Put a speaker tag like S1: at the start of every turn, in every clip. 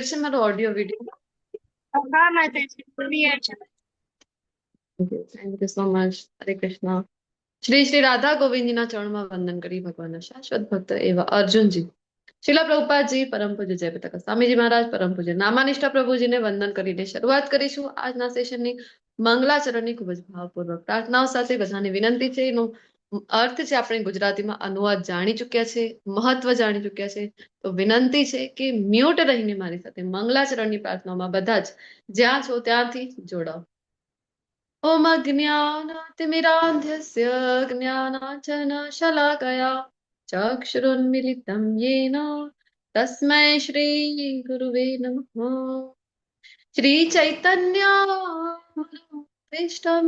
S1: Clear છે મારો audio video?
S2: હા માતાજી, ક્લિયર છે.
S1: Thank you so much. હરે કૃષ્ણ. શ્રી શ્રી રાધા ગોવિંદજીના ચરણમાં વંદન કરી ભગવાનના શાશ્વત ભક્ત એવા અર્જુનજી, શિલા પ્રભુપાદજી, પરમ પૂજ્ય જયપ્રતાપ સ્વામીજી મહારાજ, પરમ પૂજ્ય નામાનિષ્ઠ પ્રભુજીને વંદન કરીને શરૂઆત કરીશું આજના સેશનની. મંગલાચરણની ખૂબ જ ભાવપૂર્વક પ્રાર્થનાઓ સાથે બધાની વિનંતી છે. એનો અર્થ છે આપણે ગુજરાતીમાં અનુવાદ જાણી ચુક્યા છે, મહત્વ જાણી ચુક્યા છે. તો વિનંતી છે કે મ્યુટ રહીને મારી સાથે મંગલાચરણની પ્રાર્થનામાં બધા જ જ્યાં છો ત્યાંથી જોડાઓ. ઓમ અજ્ઞાનતિમિરાન્ધસ્ય જ્ઞાનાંજનશલાકયા ચક્ષુરુન્મિલિतं येन તસ્मै શ્રી ગુરુવે નમઃ. શ્રી ચૈતન્યમનોભીષ્ટં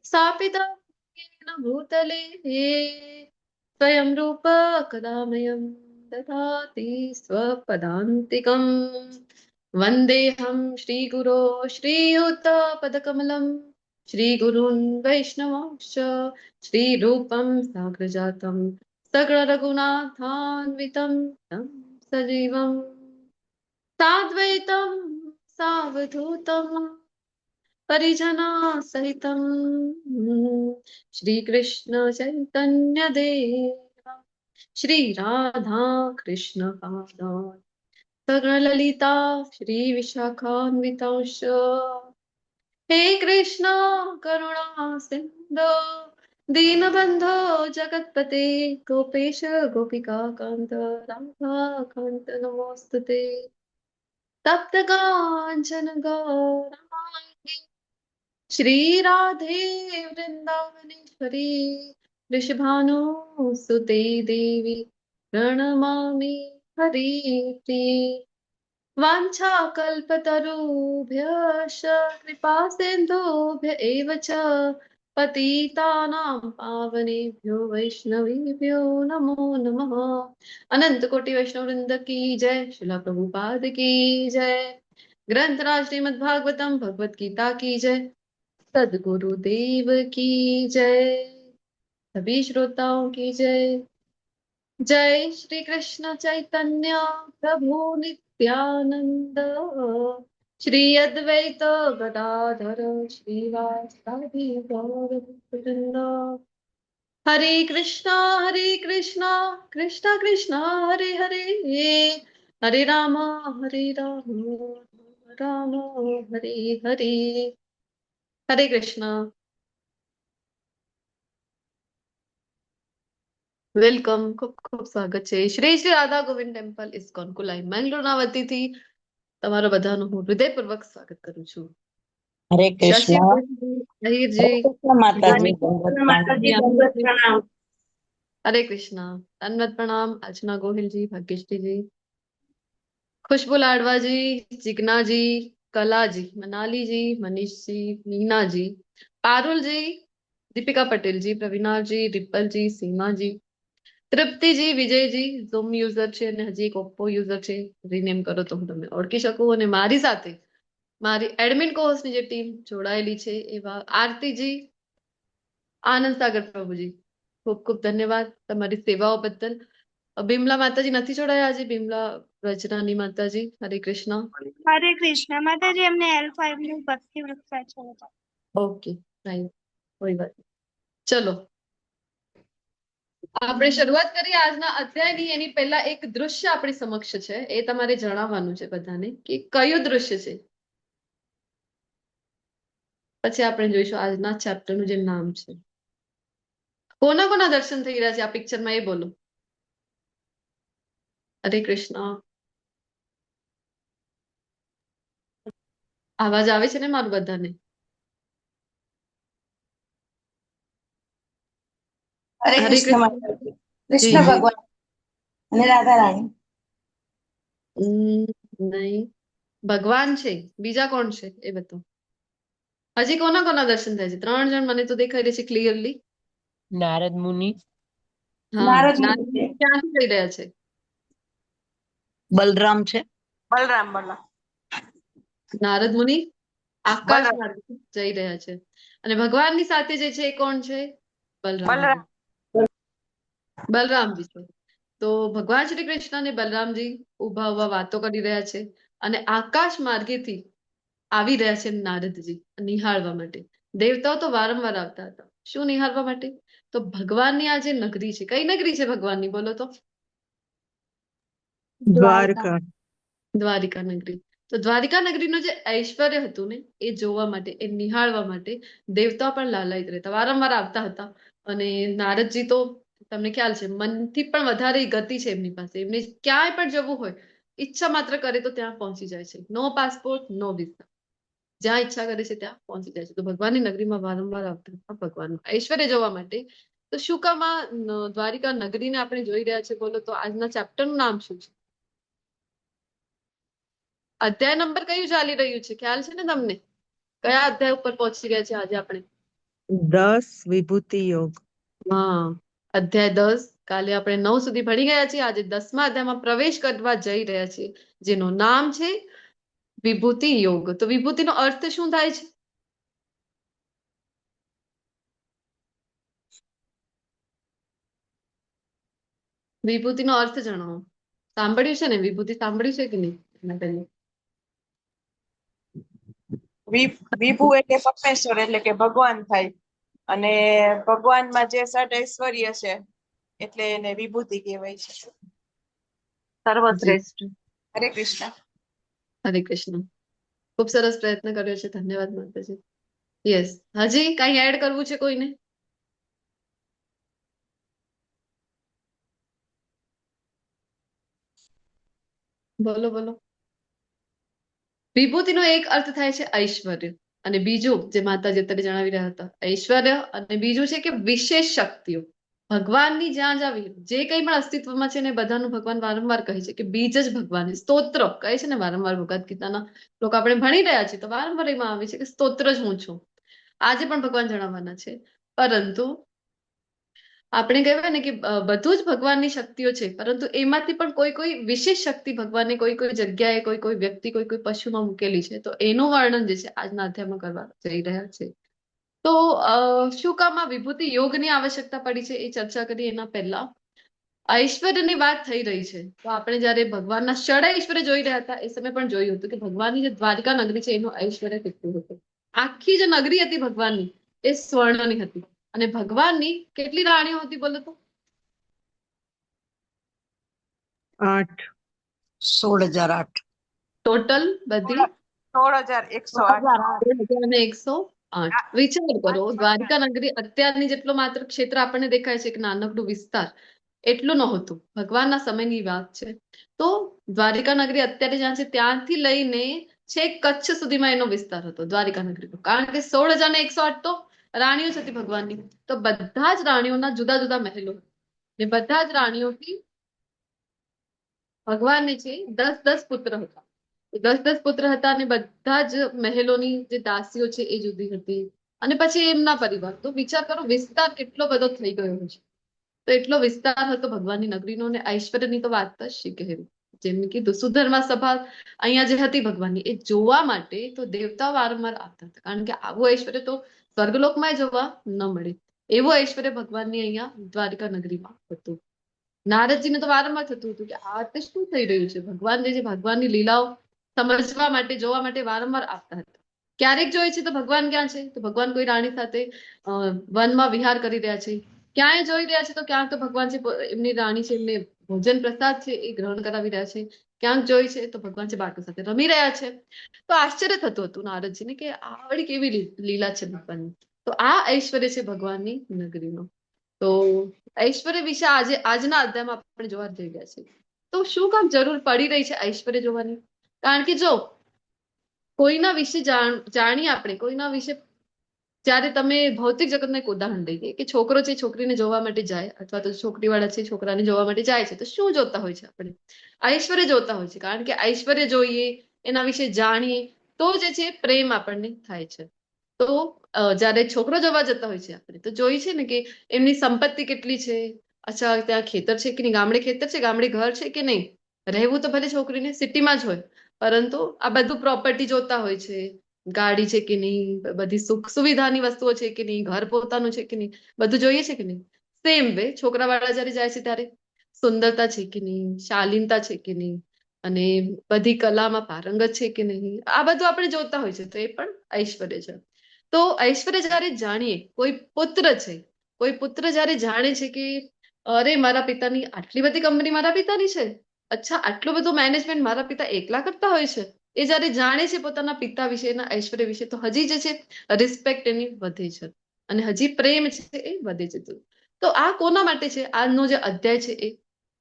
S1: સ્થાપિतं येन भूतले स्वयं रूप कदा मह्यं ददाति स्वपदान्तिकम्. वन्देऽहं श्रीगुरो श्रीयुतपदकमलं श्रीगुरून् वैष्णवांश्च श्रीरूपं साग्रजातं सकलरघुनाथान्वितं तं सजीवं साद्वैतं सावधूतं परिजनासहितं श्रीकृष्ण चैतन्यदेव श्रीराधा कृष्ण पादान् सकललिता श्रीविशाखान्वितांश्च हे कृष्ण करुणा सिन्धो दीनबन्धो जगत्पते गोपेश गोपिकान्त राधाकान्त नमोऽस्तुते. तप्तकाञ्चन गौराङ्गी श्रीराधे वृन्दावनेश्वरी वृषभानुसुते देवी प्रणमामि हरिप्रिये. वाञ्छाकल्पतरुभ्यश्च कृपा सिन्धुभ्य एव च पतितानां पावनेभ्यो वैष्णवेभ्यो नमो नमः. अनंत कोटि वैष्णव वृंद की जय. शिला प्रभुपाद की जय. ग्रंथराज श्रीमद्भागवतम भगवत गीता की जय. सद्गुरुदेव की जय. सभी श्रोताओं की जय. जय श्री कृष्ण चैतन्य प्रभु नित्यानंद श्री अद्वैत गदाधर श्रीवासादि गौरवृंद. हरे कृष्णा कृष्णा कृष्णा हरे हरे, हरे राम राम हरे हरे. हरे कृष्ण. વેલકમ. ખૂબ ખૂબ સ્વાગત છે શ્રી શ્રી રાધા ગોવિંદ ટેમ્પલ ઇસ્કોન કુલાઈ મેંગલોરના વતીથી તમારા બધાનું હું હૃદયપૂર્વક સ્વાગત કરું છું.
S3: હરે કૃષ્ણ.
S1: અહીરજી,
S3: માતાજી
S2: માતાજી, દંડવત પ્રણામ.
S1: હરે કૃષ્ણ. દંડવત પ્રણામ. અર્ચના ગોહિલજી, ભાગ્યશ્રીજી, खुशबू लाडवाजी, जिग्नाजी, कलाजी, मनालीजी, मनीषजी, मीनाजी, पारुलजी, दीपिका पटेलजी, प्रवीणाजी, रिपलजी, सीमाजी, તૃપ્તિજી, વિજયજી ઝૂમ યુઝર છે અને હજી એક ઓપ્પો યુઝર છે. રીનેમ કરો તો હું તમને ઓળખી શકું. અને મારી સાથે મારી એડમિન કોહોસ્ટની જે ટીમ જોડાયેલી છે એવા આરતીજી, આનંદ સાગર પ્રભુજી, ખૂબ ખૂબ ધન્યવાદ તમારી સેવાઓ બદલ. બિમલા માતાજી નથી જોડાયા આજે. બિમલા રચનાની માતાજી, હરે કૃષ્ણ.
S2: હરે કૃષ્ણ માતાજી, એમને L5 નું ભક્તિ વૃક્ષ છે.
S1: ઓકે, રાઈટ, કોઈ વાત નહીં. ચલો આપણે શરૂઆત કરીએ આજના અધ્યાયની. એની પહેલા એક દૃશ્ય આપણી સમક્ષ છે, એ તમારે જણાવવાનું છે બધાને કે કયું દૃશ્ય છે. પછી આપણે જોઈશું આજના ચેપ્ટરનું જે નામ છે. કોના કોના દર્શન થઈ રહ્યા છે આ પિક્ચરમાં એ બોલો. હરે કૃષ્ણ. અવાજ આવે છે ને મારું બધાને?
S3: હરે
S1: હરે
S3: કૃષ્ણ
S1: કૃષ્ણ.
S3: માતાજી. કૃષ્ણ ભગવાન અને રાધા રાણી.
S1: નહીં, ભગવાન છે. બીજા કોણ છે એ બતાવો. હજી કોના કોના દર્શન થાય છે? 3 જણ મને તો દેખાઈ રહે છે ક્લિયરલી.
S4: નારદ મુનિ.
S1: હા,
S3: નારદ મુનિ
S1: નારદ
S3: છે.
S1: ક્યાંથી જઈ રહ્યા છે?
S4: બલરામ છે.
S3: બલરામ.
S1: નારદ મુનિ આકાશ માર્ગે જઈ રહ્યા છે. અને ભગવાનની સાથે જે છે એ કોણ છે? બલરામ. બલરામજી છે. તો ભગવાન શ્રી કૃષ્ણ અને બલરામજી ઉભા ઉભા વાતો કરી રહ્યા છે. અને આકાશ માર્ગેથી આવી રહ્યા છે નારદજી નિહાળવા માટે. દેવતાઓ તો વારંવાર આવતા હતા. શું નિહાળવા માટે? તો ભગવાનની આ જે નગરી છે, કઈ નગરી છે ભગવાનની, બોલો તો?
S3: દ્વારકા.
S1: દ્વારિકા નગરી. તો દ્વારિકા નગરીનું જે ઐશ્વર્ય હતું ને, એ જોવા માટે, એ નિહાળવા માટે દેવતાઓ પણ લાલાયિત રહેતા, વારંવાર આવતા હતા. અને નારદજી તો તમને ખ્યાલ છે, મનથી પણ વધારે ગતિ છે એમની પાસે. એમને ક્યાંય પણ જવું હોય, ઈચ્છા માત્ર કરે તો ત્યાં પહોંચી જાય છે. નો પાસપોર્ટ, નો વિઝા, જ્યાં ઈચ્છા કરે છે ત્યાં પહોંચી જાય છે. તો ભગવાનની નગરીમાં વારંવાર આવતા હતા ભગવાનનું ઐશ્વર્ય જોવા માટે. તો શું કામ આ દ્વારિકા નગરીને આપણે જોઈ રહ્યા છે, બોલો તો? આજના ચેપ્ટરનું નામ શું છે? અધ્યાય નંબર કયું ચાલી રહ્યું છે, ખ્યાલ છે ને તમને? કયા અધ્યાય ઉપર પહોંચી રહ્યા છે આજે આપણે?
S3: 10 વિભૂતિ યોગ.
S1: હા, અધ્યાય 10. કાલે આપણે 9 સુધી ભણી ગયા છીએ. આજે 10મા અધ્યાયમાં પ્રવેશ કરવા જઈ રહ્યા છીએ, જેનું નામ છે વિભૂતિ યોગ. તો વિભૂતિનો અર્થ શું થાય છે? વિભૂતિનો અર્થ જણાવો. સાંભળ્યું છે ને વિભૂતિ? સાંભળ્યું છે કે નહીં એના પહેલા?
S5: વિભુ એટલે પરમેશ્વર, એટલે કે ભગવાન થાય. અને ભગવાનમાં જે સટ ઐશ્વર્ય છે એટલે એને વિભૂતિ કહેવાય છે. સર્વશ્રેષ્ઠ. હરે કૃષ્ણ.
S1: હરે કૃષ્ણ. ખૂબ સરસ પ્રયત્ન કર્યો છે, ધન્યવાદ માતાજી. યસ, હજી કઈ એડ કરવું છે કોઈને? બોલો બોલો. વિભૂતિનો એક અર્થ થાય છે ઐશ્વર્ય, અને બીજું જે માતાજી અત્યારે જણાવી રહ્યા હતા, ઐશ્વર્ય, અને બીજું છે કે વિશેષ શક્તિઓ. ભગવાનની જ્યાં જ્યાં જે કંઈ પણ અસ્તિત્વમાં છે ને, બધાનું ભગવાન વારંવાર કહે છે કે બીજ જ ભગવાન. સ્તોત્ર કહે છે ને વારંવાર, ભગવદ ગીતાના લોકો આપણે ભણી રહ્યા છીએ તો વારંવાર એમાં આવે છે કે સ્તોત્ર જ હું છું. આજે પણ ભગવાન જણાવવાના છે. પરંતુ આપણે કહેવાય ને કે બધું જ ભગવાનની શક્તિઓ છે, પરંતુ એમાંથી પણ કોઈ કોઈ વિશેષ શક્તિ ભગવાનને કોઈ કોઈ જગ્યાએ, કોઈ કોઈ વ્યક્તિ, કોઈ કોઈ પશુમાં મૂકેલી છે. તો એનું વર્ણન જે છે આજના અધ્યાયમાં કરવા જઈ રહ્યા છે. તો શું કામ આ વિભૂતિ યોગની આવશ્યકતા પડી છે એ ચર્ચા કરી. એના પહેલા ઐશ્વર્યની વાત થઈ રહી છે, તો આપણે જયારે ભગવાનના ષડ ઐશ્વર્ય જોઈ રહ્યા હતા એ સમય પણ જોયું હતું કે ભગવાનની જે દ્વારિકા નગરી છે એનું ઐશ્વર્ય કેટલું હતું. આખી જે નગરી હતી ભગવાનની, એ સ્વર્ણની હતી. અને ભગવાનની કેટલી રાણીઓ હતી, બોલો તો?
S3: 8.
S5: 16,008.
S1: ટોટલ બધી
S5: 16,108.
S1: 16,108. વિચાર કરો, દ્વારિકા નગરી અત્યારની જેટલો માત્ર ક્ષેત્ર આપણને દેખાય છે કે નાનકડું વિસ્તાર, એટલું નહોતું. ભગવાનના સમયની વાત છે. તો દ્વારિકા નગરી અત્યારે જ્યાં છે ત્યાંથી લઈને છેક કચ્છ સુધીમાં એનો વિસ્તાર હતો દ્વારિકા નગરીનો. કારણ કે 16,108 તો રાણીઓ જ હતી ભગવાનની. તો બધા જ રાણીઓના જુદા જુદા મહેલો, ને બધા જ રાણીઓથી ભગવાનને છે 10-10 પુત્ર હતા. 10-10 પુત્ર હતા, અને બધા જ મહેલોની જે દાસીઓ છે એ જુદી હતી. અને પછી એમના પરિવાર. તો વિચાર કરો વિસ્તાર કેટલો બધો થઈ ગયો છે. તો એટલો વિસ્તાર હતો ભગવાનની નગરીનો. અને ઐશ્વર્યની તો વાત જ શી કહેવી. જેમ કીધું, સુધર્મા સભા અહીંયા જે હતી ભગવાનની, એ જોવા માટે તો દેવતાઓ વારંવાર આવતા હતા. કારણ કે આવું ઐશ્વર્ય તો સ્વર્ગલોકમાં જોવા ન મળે. એવું ઐશ્વર્ય ભગવાનની અહીંયા દ્વારિકા નગરીમાં હતું. નારદજીને તો વારંવાર થતું હતું કે આ તે શું થઈ રહ્યું છે. ભગવાન જે છે, ભગવાનની લીલાઓ સમજવા માટે, જોવા માટે વારંવાર આવતા હતા. ક્યારેક જોઈએ છે તો ભગવાન ક્યાં છે, તો ભગવાન કોઈ રાણી સાથે વનમાં વિહાર કરી રહ્યા છે. ક્યાંય જોઈ રહ્યા છે તો ક્યાંક તો ભગવાન છે, એમની રાણી છે, એમને ભોજન પ્રસાદ છે એ ગ્રહણ કરાવી રહ્યા છે. ક્યાંક જોઈ છે તો ભગવાન છે બાળકો સાથે રમી રહ્યા છે. તો આશ્ચર્ય થતું હતું નારદજીને કે આ વળી કેવી લીલા છે ભગવાનની. તો આ ઐશ્વર્ય છે ભગવાનની નગરીનો. તો ઐશ્વર્ય વિશે આજના અધ્યાયમાં આપણે જોવા જઈ રહ્યા છીએ. તો શું કામ જરૂર પડી રહી છે ઐશ્વર્ય જોવાની? કારણ કે જો કોઈના વિશે જાણીએ આપણે, કોઈના વિશે, જ્યારે તમે ભૌતિક જગતનું એક ઉદાહરણ લઈએ કે છોકરો છે છોકરીને જોવા માટે જાય, અથવા તો છોકરીવાળા છે છોકરાને જોવા માટે જાય છે, તો શું જોતા હોય છે આપણે? ઐશ્વર્ય જોતા હોય છે. કારણ કે ઐશ્વર્ય જોઈએ, એના વિશે જાણીએ તો જે છે પ્રેમ આપણને થાય છે. તો જ્યારે છોકરો જોવા જતા હોય છે આપણે, તો જોઈએ છે ને કે એમની સંપત્તિ કેટલી છે. અચ્છા, ત્યાં ખેતર છે કે નહીં, ગામડે ખેતર છે, ગામડે ઘર છે કે નહીં. રહેવું તો ભલે છોકરીને સિટીમાં જ હોય, પરંતુ આ બધું પ્રોપર્ટી જોતા હોય છે. ગાડી છે કે નહીં, બધી સુખ સુવિધાની વસ્તુઓ છે કે નહીં, ઘર પોતાનું છે કે નહીં, બધું જોઈએ છે કે નહીં. સેમ વે છોકરાવાળા જયારે જાય છે ત્યારે સુંદરતા છે કે નહીં, શાલીનતા છે કે નહીં, અને બધી કલામાં પારંગત છે કે નહીં, આ બધું આપણે જોતા હોય છે. તો એ પણ ઐશ્વર્ય છે. તો ઐશ્વર્ય જયારે જાણીએ, કોઈ પુત્ર જયારે જાણે છે કે અરે મારા પિતાની આટલી બધી કંપની મારા પિતાની છે, અચ્છા આટલું બધું મેનેજમેન્ટ મારા પિતા એકલા કરતા હોય છે, એ જયારે જાણે છે પોતાના પિતા વિશેના ઐશ્વર્ય વિશે, તો હજી જે છે રિસ્પેક્ટ એની વધે છે અને હજી પ્રેમ છે એ વધે છે. તો આ કોના માટે છે? આજનો જે અધ્યાય છે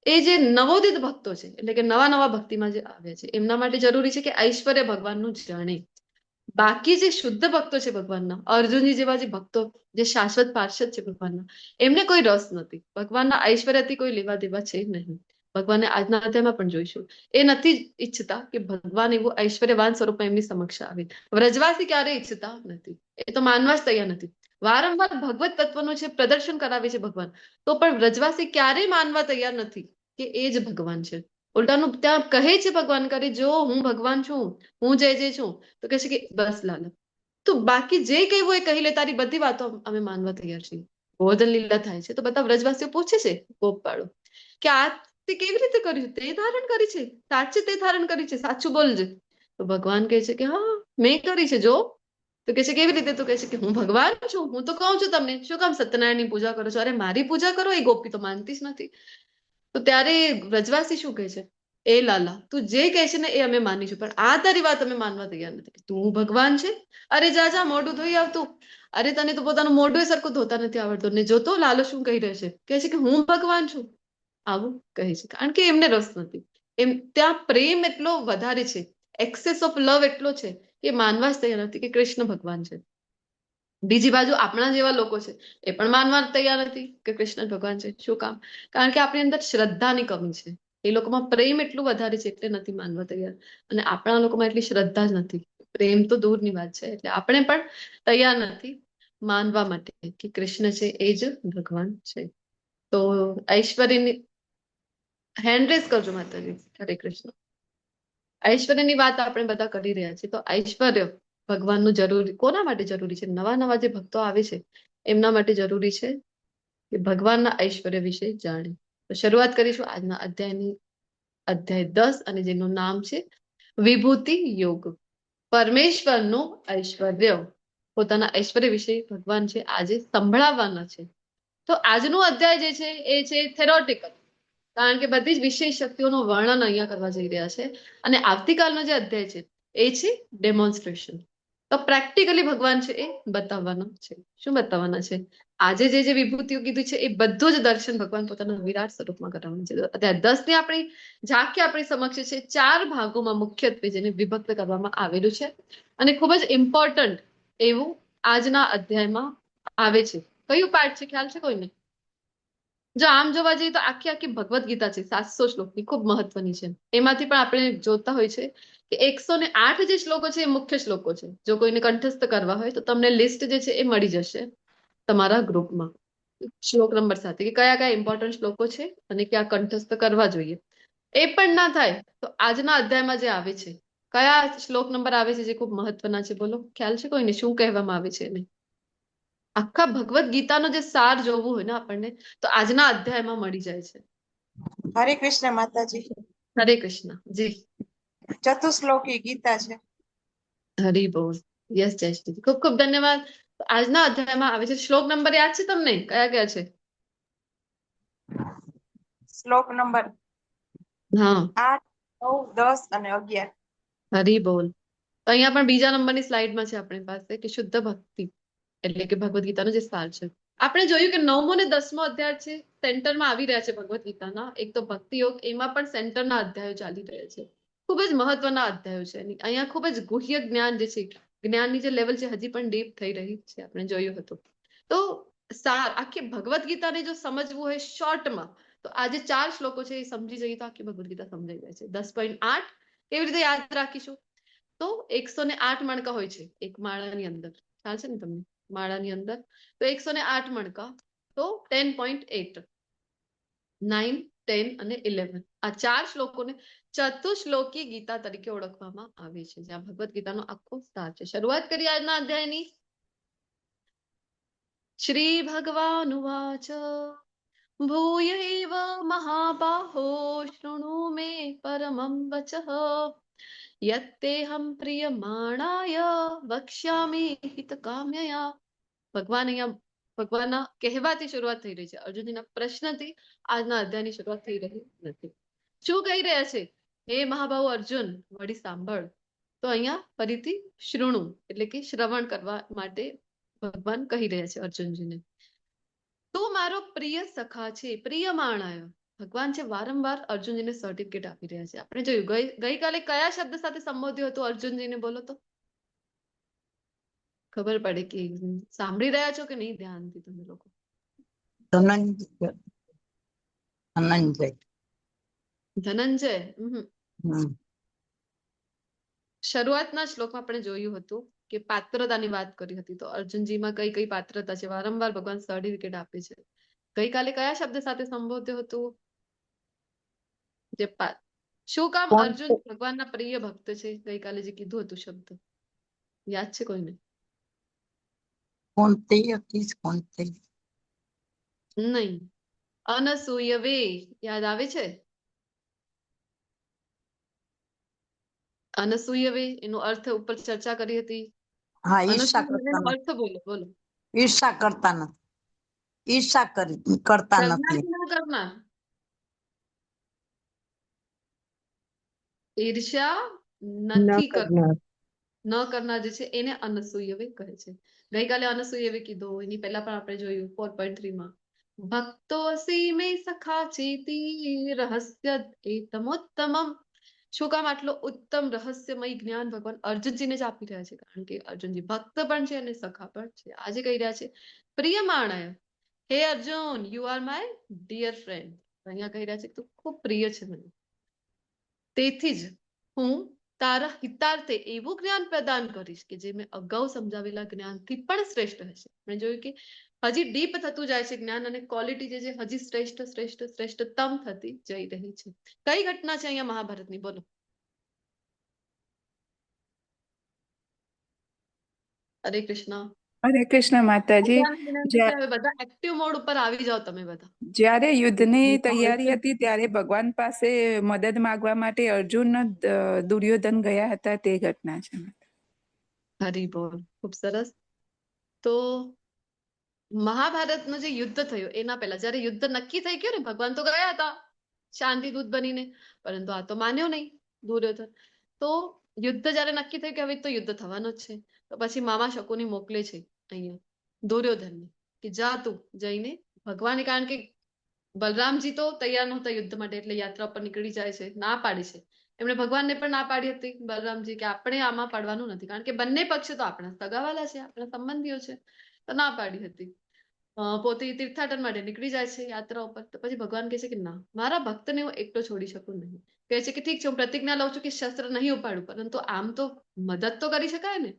S1: એ જે નવોદિત ભક્તો છે, એટલે કે નવા નવા ભક્તિમાં જે આવ્યા છે, એમના માટે જરૂરી છે કે ઐશ્વર્ય ભગવાનનું જાણે. બાકી જે શુદ્ધ ભક્તો છે ભગવાનના, અર્જુનજી જેવા જે ભક્તો, જે શાશ્વત પાર્ષદ છે ભગવાનના, એમને કોઈ રસ નથી, ભગવાનના ઐશ્વર્યથી કોઈ લેવા દેવા છે નહીં. ભગવાનને આજના અધ્યાયમાં પણ જોઈશું, એ નથી ઈચ્છતા કે ભગવાન એવું ઐશ્વર્યવાન સ્વરૂપમાં એમની સમક્ષ આવે. વ્રજવાસી ક્યારે ઈચ્છતા નથી, એ તો માનવા જ તૈયાર નથી. વારંવાર ભગવત તત્વનું છે પ્રદર્શન કરાવે છે ભગવાન, તો પણ વ્રજવાસી ક્યારેય માનવા તૈયાર નથી કે એ જ ભગવાન છે. ઉલટાનું ત્યાં કહે છે ભગવાન કરે, જો હું ભગવાન છું, હું જે છું, તો કહે છે કે બસ લાલા તું બાકી જે કહેવું એ કહી લે, તારી બધી વાતો અમે માનવા તૈયાર છીએ. ગોવર્ધન લીલા થાય છે તો બધા વ્રજવાસીઓ પૂછે છે ગોપપાળો કે આ તે કેવી રીતે કર્યું, તે ધારણ કરી છે, સાચે તે ધારણ કરી છે, સાચું બોલજે. તો ભગવાન કહે છે કે હા મેં કરી છે, જો. તો કહે છે કેવી રીતે? તો કહે છે કે હું ભગવાન છું, હું તો કહું છું તમને, શું કામ સત્યનારાયણની પૂજા કરો છો? અરે મારી પૂજા કરો, એ ગોપી તો માનતી જ નથી. તો ત્યારે વ્રજવાસી શું કહે છે, એ લાલા તું જે કહે છે ને એ અમે માનીશું, પણ આ તારી વાત અમે માનવા તૈયાર નથી. તું ભગવાન છે? અરે જા જા મોઢું ધોઈ આવતું. અરે તને તો પોતાનું મોઢું સરખું ધોતા નથી આવડતું, ને જોતો લાલો શું કહી રહ્યો છે, કહે છે કે હું ભગવાન છું. આવું કહે છે કારણ કે એમને રસ નથી. એમ ત્યાં પ્રેમ એટલો વધારે છે, એક્સેસ ઓફ લવ એટલો છે કે માનવા જ તૈયાર નથી કે કૃષ્ણ ભગવાન છે. બીજી બાજુ આપણા જેવા લોકો છે, એ પણ માનવા તૈયાર નથી કે કૃષ્ણ ભગવાન છે. શું કામ? કારણ કે આપણી અંદર શ્રદ્ધાની કમી છે. એ લોકોમાં પ્રેમ એટલું વધારે છે એટલે નથી માનવા તૈયાર, અને આપણા લોકોમાં એટલી શ્રદ્ધા જ નથી. પ્રેમ તો દૂરની વાત છે, એટલે આપણે પણ તૈયાર નથી માનવા માટે કે કૃષ્ણ છે એ જ ભગવાન છે. તો ઐશ્વર્યની હેન્ડ રેઝ કરજો માતાજી. હરે કૃષ્ણ. ઐશ્વર્યની વાત આપણે બધા કરી રહ્યા છીએ, તો ઐશ્વર્ય ભગવાનનું જરૂરી કોના માટે જરૂરી છે? નવા નવા જે ભક્તો આવે છે એમના માટે જરૂરી છે કે ભગવાનના ઐશ્વર્ય વિશે જાણે. તો શરૂઆત કરીશું આજના અધ્યાયની, અધ્યાય 10, અને જેનું નામ છે વિભૂતિ યોગ. પરમેશ્વરનું ઐશ્વર્ય, પોતાના ઐશ્વર્ય વિશે ભગવાન છે આજે સંભળાવવાના છે. તો આજનો અધ્યાય જે છે એ છે થેરોટિકલ, કારણ કે બધી જ વિશેષ શક્તિઓનું વર્ણન અહીંયા કરવા જઈ રહ્યા છે. અને આવતીકાલનો જે અધ્યાય છે એ છે ડેમોન્સ્ટ્રેશન. તો પ્રેક્ટિકલી ભગવાન છે એ બતાવવાના છે. શું બતાવવાના છે? આજે જે વિભૂતિઓ કીધું છે એ બધું જ દર્શન ભગવાન પોતાના વિરાટ સ્વરૂપમાં કરાવવાનું છે. અધ્યાય 10 ની આપણી ઝાંખી આપણી સમક્ષ છે 4 ભાગોમાં મુખ્યત્વે જેને વિભક્ત કરવામાં આવેલું છે, અને ખૂબ જ ઇમ્પોર્ટન્ટ એવું આજના અધ્યાયમાં આવે છે. કયું પાર્ટ છે ખ્યાલ છે કોઈને? જો આમ જોવા જઈએ તો આખી આખી ભગવદ્ ગીતા છે 700 શ્લોકની, ખૂબ મહત્વની છે. એમાંથી પણ આપણે જોતા હોય છે કે 108 જે શ્લોકો છે એ મુખ્ય શ્લોકો છે. જો કોઈને કંઠસ્થ કરવા હોય તો તમને લિસ્ટ જે છે એ મળી જશે તમારા ગ્રુપમાં, શ્લોક નંબર સાથે, કે કયા કયા ઇમ્પોર્ટન્ટ શ્લોકો છે અને ક્યાં કંઠસ્થ કરવા જોઈએ. એ પણ ના થાય તો આજના અધ્યાયમાં જે આવે છે, કયા શ્લોક નંબર આવે છે જે ખૂબ મહત્વના છે? બોલો, ખ્યાલ છે કોઈને શું કહેવામાં આવે છે એને? આખા ભગવદ્ ગીતાનો જે સાર જોવું હોય ને આપણને, તો આજના અધ્યાયમાં મળી જાય છે.
S5: હરે કૃષ્ણ માતાજી.
S1: હરે કૃષ્ણ જી.
S5: ચતુશ્લોકી ગીતા છે.
S1: હરી બોલ. યસ જયશ્રી, ખૂબ ખૂબ ધન્યવાદ. આજના અધ્યાયમાં આવે છે, શ્લોક નંબર યાદ છે તમને? કયા કયા છે?
S5: શ્લોક નંબર
S1: હા
S5: 8, 9, 10 અને 11.
S1: હરી બોલ. તો અહીંયા પણ બીજા નંબરની સ્લાઇડમાં છે આપણી પાસે કે શુદ્ધ ભક્તિ, એટલે કે ભગવદ્ ગીતાનો જે સાર છે. આપણે જોયું કે 9મો અને 10મો અધ્યાય છે સેન્ટરમાં આવી રહ્યા છે ભગવદ્ ગીતાના. એક તો ભક્તિ યોગ, એમાં પણ સેન્ટરના અધ્યાયો ચાલી રહ્યા છે. ખૂબ જ મહત્વના અધ્યાયો છે. અહીંયા ખૂબ જ ગુહ્ય જ્ઞાન જે છે, જ્ઞાનની જે લેવલ છે હજી પણ ડીપ થઈ રહી છે, આપણે જોયું હતું. તો સાર આખી ભગવદ્ ગીતાને જો સમજવું હોય શોર્ટમાં, તો આ જે 4 શ્લોકો છે એ સમજી જઈએ તો આખી ભગવદ્ ગીતા સમજાઈ જાય છે. 10.8 કેવી રીતે યાદ રાખીશું? તો 108 મણકા હોય છે એક માળાની અંદર, ખ્યાલ છે ને તમને? માળાની અંદર તો 108 મણકા, તો 10.8, 9, 10 અને 11, આ 4 શ્લોકોને ચતુશ્લોકી ગીતા તરીકે ઓળખવામાં આવે છે, જ્યાં ભગવદ્ ગીતાનો આખો સાર છે. શરૂઆત કરીએ આજના અધ્યાયની. શ્રી ભગવાનુવાચ ભૂય એવ મહાબાહો શૃણુ મે પરમં વચઃ યત્તેહં પ્રિયમાણાય વક્ષ્યામિ હિતકામ્યયા. ભગવાન અહીંયા ભગવાનના કહેવાથી શરૂઆત થઈ રહી છે. અર્જુનજીના પ્રશ્નથી આજના અધ્યાયની શરૂઆત થઈ રહી નથી. શું કહી રહ્યા છે? હે મહાબાહુ અર્જુન, વળી સાંભળ. તો અહીંયા ફરીથી શૃણુ એટલે કે શ્રવણ કરવા માટે ભગવાન કહી રહ્યા છે અર્જુનજીને. તું મારો પ્રિય સખા છે, પ્રિય માણાય. ભગવાન છે વારંવાર અર્જુનજીને સર્ટિફિકેટ આપી રહ્યા છે. આપણે જોયું ગઈકાલે કયા શબ્દ સાથે સંબોધ્યો હતો અર્જુનજીને? બોલો તો ખબર પડે કે સાંભળી રહ્યા છો કે નહીં ધ્યાનથી તમે લોકો.
S3: ધનંજય ધનંજય
S1: ધનંજય.
S3: હમ.
S1: શરૂઆતના શ્લોકમાં આપણે જોયું હતું કે પાત્રતાની વાત કરી હતી. તો અર્જુનજીમાં કઈ કઈ પાત્રતા છે વારંવાર ભગવાન સર્ટિફિકેટ આપે છે. ગઈકાલે કયા શબ્દ સાથે સંબોધ્યો હતું? જે શું કામ
S3: કોણ
S1: અર્જુન ભગવાનના પ્રિય ભક્ત છે? ગઈકાલે જે કીધું હતું શબ્દ યાદ છે કોઈને?
S3: કોણતી હતી કોણતી
S1: નહીં. અનસૂયવે યાદ આવે છે? અનસૂયવે એનો અર્થ ઉપર ચર્ચા કરી હતી.
S3: હા ઈર્ષા
S1: અનસૂયવેનો
S3: કરતા
S1: અર્થ બોલો બોલો.
S3: નથી. ઈર્ષા કરતા નથી. ઈર્ષા કરતા
S1: કરનાર
S3: નથી.
S1: કે ના કરનાર? ઈર્ષ્યા નથી કરનાર. ન કરનાર જે છે એને અનસૂયવે કહે છે. ગઈકાલે અનસૂયવે કીધું, એની પહેલા પણ આપણે જોયું 4.3 માં ભક્તો મે સખા ચેતી રહસ્ય એતમોત્તમમ. શું કામ આટલો ઉત્તમ રહસ્યમય જ્ઞાન ભગવાન અર્જુનજીને જ આપી રહ્યા છે? કારણ કે અર્જુનજી ભક્ત પણ છે અને સખા પણ છે. આજે કહી રહ્યા છે પ્રિય માણય, હે Arjun, you are my dear friend. અહીંયા કહી રહ્યા છે તું ખૂબ પ્રિય છે મને, તેથી જ હું તારા હિતાર્થે એવું જ્ઞાન પ્રદાન કરીશ કે જે મેં અગાઉ સમજાવેલા જ્ઞાનથી પણ શ્રેષ્ઠ હશે. મેં જોયું કે હજી ડીપ થતું જાય છે જ્ઞાન અને ક્વોલિટી જે છે હજી શ્રેષ્ઠતમ થતી જઈ રહી છે. કઈ ઘટના છે અહીંયા મહાભારતની? બોલો. હરે કૃષ્ણ.
S6: હરે કૃષ્ણ માતાજી.
S1: હવે બધા એક્ટિવ મોડ ઉપર આવી જાઓ તમે બધા.
S6: જ્યારે યુદ્ધની તૈયારી હતી ત્યારે ભગવાન પાસે મદદ માંગવા માટે અર્જુન દુર્યોધન ગયા હતા, તે ઘટના છે.
S1: હરી બોલ. ખૂબ સરસ. તો મહાભારતનું જે યુદ્ધ થયું એના પહેલા જયારે યુદ્ધ નક્કી થઈ ગયું ને, ભગવાન તો ગયા હતા શાંતિ દૂત બનીને, પરંતુ આ તો માન્યો નહીં દુર્યોધન. તો યુદ્ધ જયારે નક્કી થયું કે હવે તો યુદ્ધ થવાનું જ છે, તો પછી મામા શકુની મોકલે છે અહીંયા દુર્યોધનને કે જા તું જઈને ભગવાને, કારણ કે બલરામજી તો તૈયાર નહોતા યુદ્ધ માટે એટલે યાત્રા પર નીકળી જાય છે, ના પાડી છે. એમણે ભગવાનને પણ ના પાડી હતી બલરામજી કે આપણે આમાં પડવાનું નથી, કારણ કે બંને પક્ષ તો આપણા સગાવાલા છે, આપણા સંબંધીઓ છે, તો ના પાડી હતી. પોતે તીર્થાટન માટે નીકળી જાય છે યાત્રા ઉપર. તો પછી ભગવાન કહે છે કે ના, મારા ભક્તને હું એકલો છોડી શકું નહીં. કહે છે કે ઠીક છે, હું પ્રતિજ્ઞા લઉં છું કે શસ્ત્ર નહીં ઉપાડું, પરંતુ આમ તો મદદ તો કરી શકાય ને.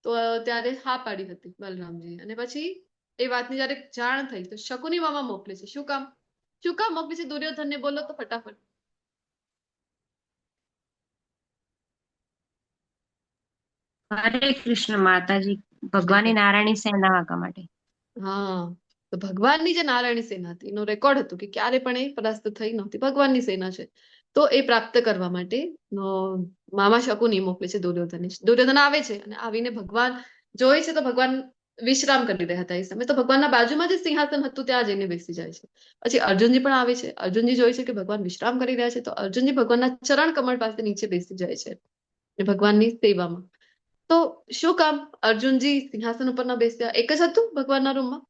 S1: તો ત્યારે હા પાડી હતી બલરામજી. અને પછી એ વાતની જયારે જાણ થઈ તો શકુની મામા મોકલે છે. શું કામ મોકલે છે દુર્યોધનને? બોલો તો ફટાફટ.
S7: હરે કૃષ્ણ માતાજી. ભગવાનની નારાયણી સેના વાગવા માટે.
S1: હા, તો ભગવાનની જે નારાયણી સેના હતી એનો રેકોર્ડ હતું કે ક્યારે પણ એ પરાસ્ત થઈ નહોતી. ભગવાનની સેના છે, તો એ પ્રાપ્ત કરવા માટે મામા શકુની મોકલે છે દુર્યોધન. દુર્યોધન આવે છે અને આવીને ભગવાન જોઈ છે તો ભગવાન વિશ્રામ કરી રહ્યા હતા એ સમય. તો ભગવાનના બાજુમાં જે સિંહાસન હતું ત્યાં જઈને બેસી જાય છે. પછી અર્જુનજી પણ આવે છે. અર્જુનજી જોઈ છે કે ભગવાન વિશ્રામ કરી રહ્યા છે, તો અર્જુનજી ભગવાનના ચરણ કમળ પાસે નીચે બેસી જાય છે ભગવાનની સેવામાં. તો શું કામ અર્જુનજી સિંહાસન ઉપર ના બેસ્યા? એક જ હતું ભગવાનના રૂમમાં.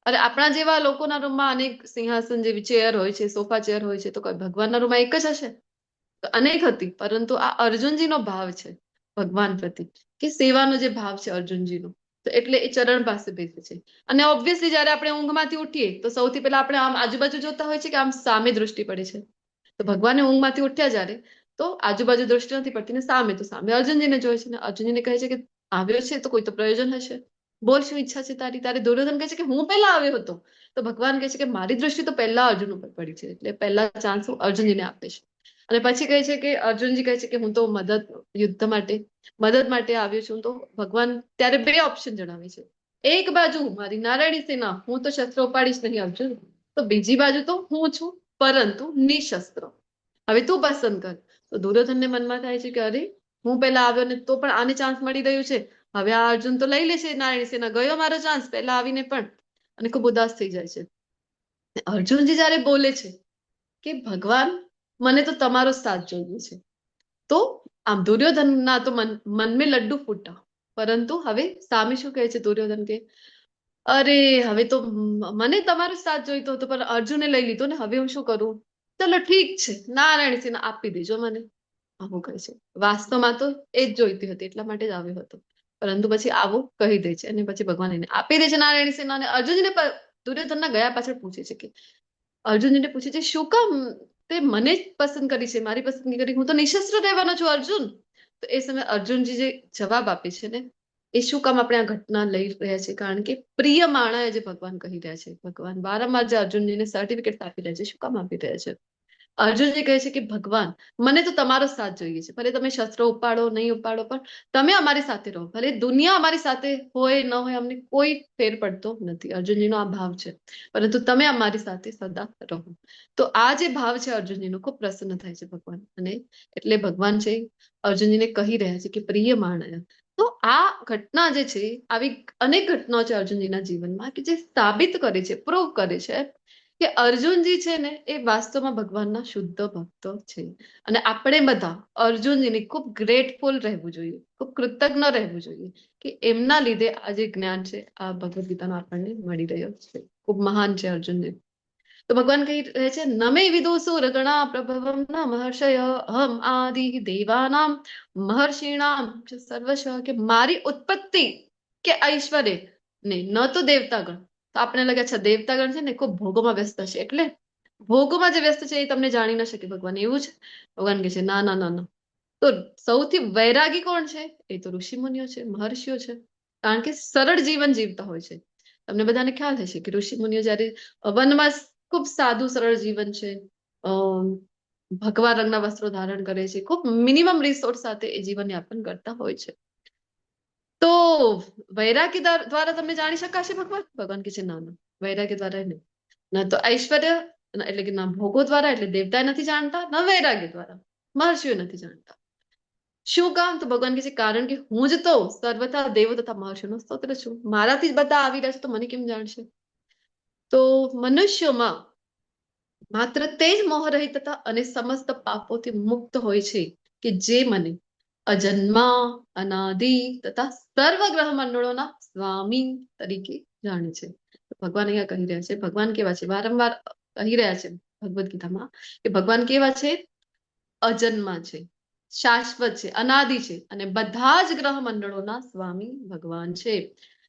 S1: અરે આપણા જેવા લોકોના રૂમમાં અનેક સિંહાસન જેવી ચેર હોય છે, સોફા ચેર હોય છે, તો ભગવાનના રૂમમાં એક જ હશે? તો અનેક હતી, પરંતુ આ અર્જુનજીનો ભાવ છે ભગવાન પ્રતિ, કે સેવાનો જે ભાવ છે અર્જુનજીનો, તો એટલે એ ચરણ પાસે બેસે છે. અને ઓબ્વિયસલી જયારે આપણે ઊંઘમાંથી ઉઠીએ તો સૌથી પહેલા આપણે આમ આજુબાજુ જોતા હોય છે કે આમ સામે દૃષ્ટિ પડે છે. તો ભગવાને ઊંઘમાંથી ઉઠ્યા જયારે તો આજુબાજુ દૃષ્ટિ નથી પડતી ને સામે, તો સામે અર્જુનજીને જોઈ છે ને અર્જુનજીને કહે છે કે આવ્યો છે તો કોઈ તો પ્રયોજન હશે, બોલ શું ઈચ્છા છે તારી? તારે દુર્યોધન કહે છે કે હું પહેલા આવ્યો હતો. તો ભગવાન કહે છે કે મારી દૃષ્ટિ તો પહેલા અર્જુન ઉપર પડી છે, એટલે પહેલા ચાન્સ હું અર્જુનજીને આપે છે. અને પછી કહે છે કે અર્જુનજી કહે છે કે હું તો યુદ્ધ માટે મદદ માટે આવ્યો છું. તો ભગવાન ત્યારે બે ઓપ્શન જણાવે છે. એક બાજુ મારી નારાયણી સેના, હું તો શસ્ત્ર ઉપાડીશ નહીં અર્જુન, તો બીજી બાજુ તો હું છું, પરંતુ નિશસ્ત્ર. હવે તું પસંદ કર. તો દુર્યોધનને મનમાં થાય છે કે અરે, હું પેલા આવ્યો ને તો પણ આને ચાન્સ મળી રહ્યું છે, હવે આ અર્જુન તો લઈ લેશે નારાયણ સેના, ગયો મારો ચાન્સ પહેલા આવીને પણ. અને ખૂબ ઉદાસ થઈ જાય છે. અર્જુનજી જયારે બોલે છે કે ભગવાન, મને તો તમારો સાથ જોઈએ છે, તો આમ દુર્યોધનના તો મન મેં લડ્ડુ ફૂટા. પરંતુ હવે સામે શું કહે છે દુર્યોધન કે અરે, હવે તો મને તમારો સાથ જોઈતો હતો પણ અર્જુને લઈ લીધો ને, હવે હું શું કરું? ચલો ઠીક છે, નારાયણ સેના આપી દેજો મને. આવું કહે છે. વાસ્તવમાં તો એ જ જોઈતી હતી, એટલા માટે જ આવ્યો હતો. પરંતુ પછી આવું કહી દે છે અને પછી ભગવાન એને આપી દે છે નારાયણ સેના. અને અર્જુનને દુર્યોધનના ગયા પાછળ પૂછે છે કે અર્જુનને પૂછે છે શું કામ તે મને જ પસંદ કરી છે, મારી પસંદગી કરી, હું તો નિશસ્ત્ર રહેવાનો છું અર્જુન. તો એ સમયે અર્જુનજી જે જવાબ આપે છે ને, એ શું કામ આપણે આ ઘટના લઈ રહ્યા છે? કારણ કે પ્રિય માણા જે ભગવાન કહી રહ્યા છે, ભગવાન વારંવાર જે અર્જુનજીને સર્ટિફિકેટ આપી રહ્યા છે, શું કામ આપી રહ્યા છે? અર્જુનજી કહે છે કે ભગવાન, મને તો તમારો સાથ જોઈએ છે, ભલે તમે શસ્ત્રો ઉપાડો નહીં ઉપાડો, પણ તમે અમારી સાથે રહો. ભલે દુનિયા અમારી સાથે હોય ન હોય, અમને કોઈ ફેર પડતો નથી. અર્જુનજીનો આ ભાવ છે, પરંતુ તમે અમારી સાથે સદા રહો. તો આ જે ભાવ છે અર્જુનજીનો, ખૂબ પ્રસન્ન થાય છે ભગવાન. અને એટલે ભગવાન છે અર્જુનજીને કહી રહ્યા છે કે પ્રિય માણ્યા. તો આ ઘટના જે છે, આવી અનેક ઘટનાઓ છે અર્જુનજીના જીવનમાં કે જે સાબિત કરે છે, પ્રૂવ કરે છે કે અર્જુનજી છે ને એ વાસ્તવમાં ભગવાનના શુદ્ધ ભક્તો છે. અને આપણે બધા અર્જુનજીને ખૂબ ગ્રેટફુલ રહેવું જોઈએ, ખૂબ કૃતજ્ઞ રહેવું જોઈએ કે એમના લીધે આ જે જ્ઞાન છે, આ ભગવદ ગીતાનો આપણને મળી રહ્યો છે. ખૂબ મહાન છે અર્જુનજી. તો ભગવાન કહી રહે છે નમે વિદુષુર ગણા પ્રભવમ ન મહર્ષય અહમ આદિ દેવાનામ મહર્ષિણામ સર્વસ્વ. કે મારી ઉત્પત્તિ કે ઐશ્વર્ય ને ન તો દેવતાગણ. તો આપણે લાગે અચ્છા દેવતાગણ છે ને ખૂબ ભોગોમાં વ્યસ્ત છે, એટલે ભોગોમાં જે વ્યસ્ત છે એ તમને જાણી ન શકે ભગવાન, એવું છે? ભગવાન કહે છે ના ના ના ના. તો સૌથી વૈરાગી કોણ છે? એ તો ઋષિ મુનિઓ છે, મહર્ષિઓ છે. કારણ કે સરળ જીવન જીવતા હોય છે. તમને બધાને ખ્યાલ હશે કે ઋષિ મુનિઓ જયારે વનમાં ખૂબ સાદું સરળ જીવન છે, ભગવા રંગના વસ્ત્રો ધારણ કરે છે, ખૂબ મિનિમમ રિસોર્સ સાથે એ જીવન યાપન કરતા હોય છે. તો વૈરાગ્ય દ્વારા તમને જાણી શકાશે ભગવાન? ભગવાન કે છે ના ના, વૈરાગ્ય દ્વારા નહીં. ના તો ઐશ્વર્ય એટલે કે ના ભોગો દ્વારા, એટલે દેવતા નથી જાણતા, ના વૈરાગ્ય દ્વારા મહર્ષિઓ નથી જાણતા. શું કામ? તો ભગવાન કહે છે કારણ કે હું જ તો સર્વથા દેવો તથા મહર્ષિઓનો સ્તોત્ર છું. મારાથી જ બધા આવી રહ્યા છે, તો મને કેમ જાણશે? તો મનુષ્યોમાં માત્ર તે જ મોહરહિત હતા અને સમસ્ત પાપોથી મુક્ત હોય છે કે જે મને અજન્મા, અનાદિ તથા સર્વ ગ્રહ મંડળોના સ્વામી તરીકે જાણે છે. ભગવાન અહીંયા કહી રહ્યા છે, ભગવાન કેવા છે? વારંવાર કહી રહ્યા છે ભગવદ ગીતામાં કે ભગવાન કેવા છે? અજન્મા છે, શાશ્વત છે, અનાદિ છે, અને બધા જ ગ્રહ મંડળોના સ્વામી ભગવાન છે.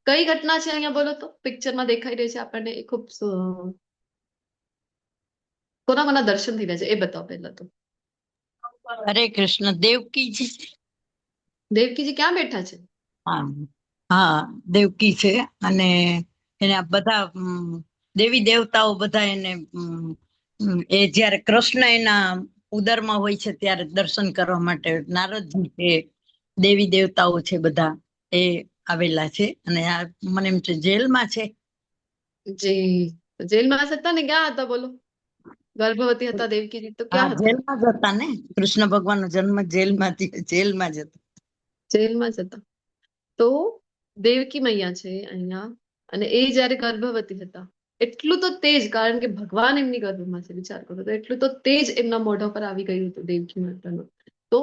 S1: કઈ ઘટના છે અહીંયા બોલો તો? પિક્ચરમાં દેખાઈ રહી છે આપણને, એ ખૂબ કોના કોના દર્શન થઈ રહ્યા છે એ બતાવો પહેલા તો.
S8: હરે કૃષ્ણ. દેવકીજી.
S1: દેવકીજી ક્યાં બેઠા છે?
S8: હા હા, દેવકી છે. અને એના બધા દેવી દેવતાઓ બધા એને એ જયારે કૃષ્ણ એના ઉદરમાં હોય છે ત્યારે દર્શન કરવા માટે નારદજી છે, દેવી દેવતાઓ છે, બધા એ આવેલા છે. અને આ મને એમ છે જેલમાં છે.
S1: જી, જેલમાં હતા ને? ક્યાં હતા બોલો? ગર્ભવતી હતા દેવકીજી, તો
S8: હા,
S1: ક્યાં હતા?
S8: જેલમાં જ હતા ને. કૃષ્ણ ભગવાનનો જન્મ જેલમાં જ હતો.
S1: જેલમાં જ હતા. તો દેવકી મૈયા છે અહીંયા, અને એ જયારે ગર્ભવતી હતા એટલું તો તેજ, કારણ કે ભગવાન એમની ગર્ભમાં છે, વિચાર કરો તો, એટલું તો તેજ એમના મોઢા પર આવી ગયું હતું દેવકી માતાનું. તો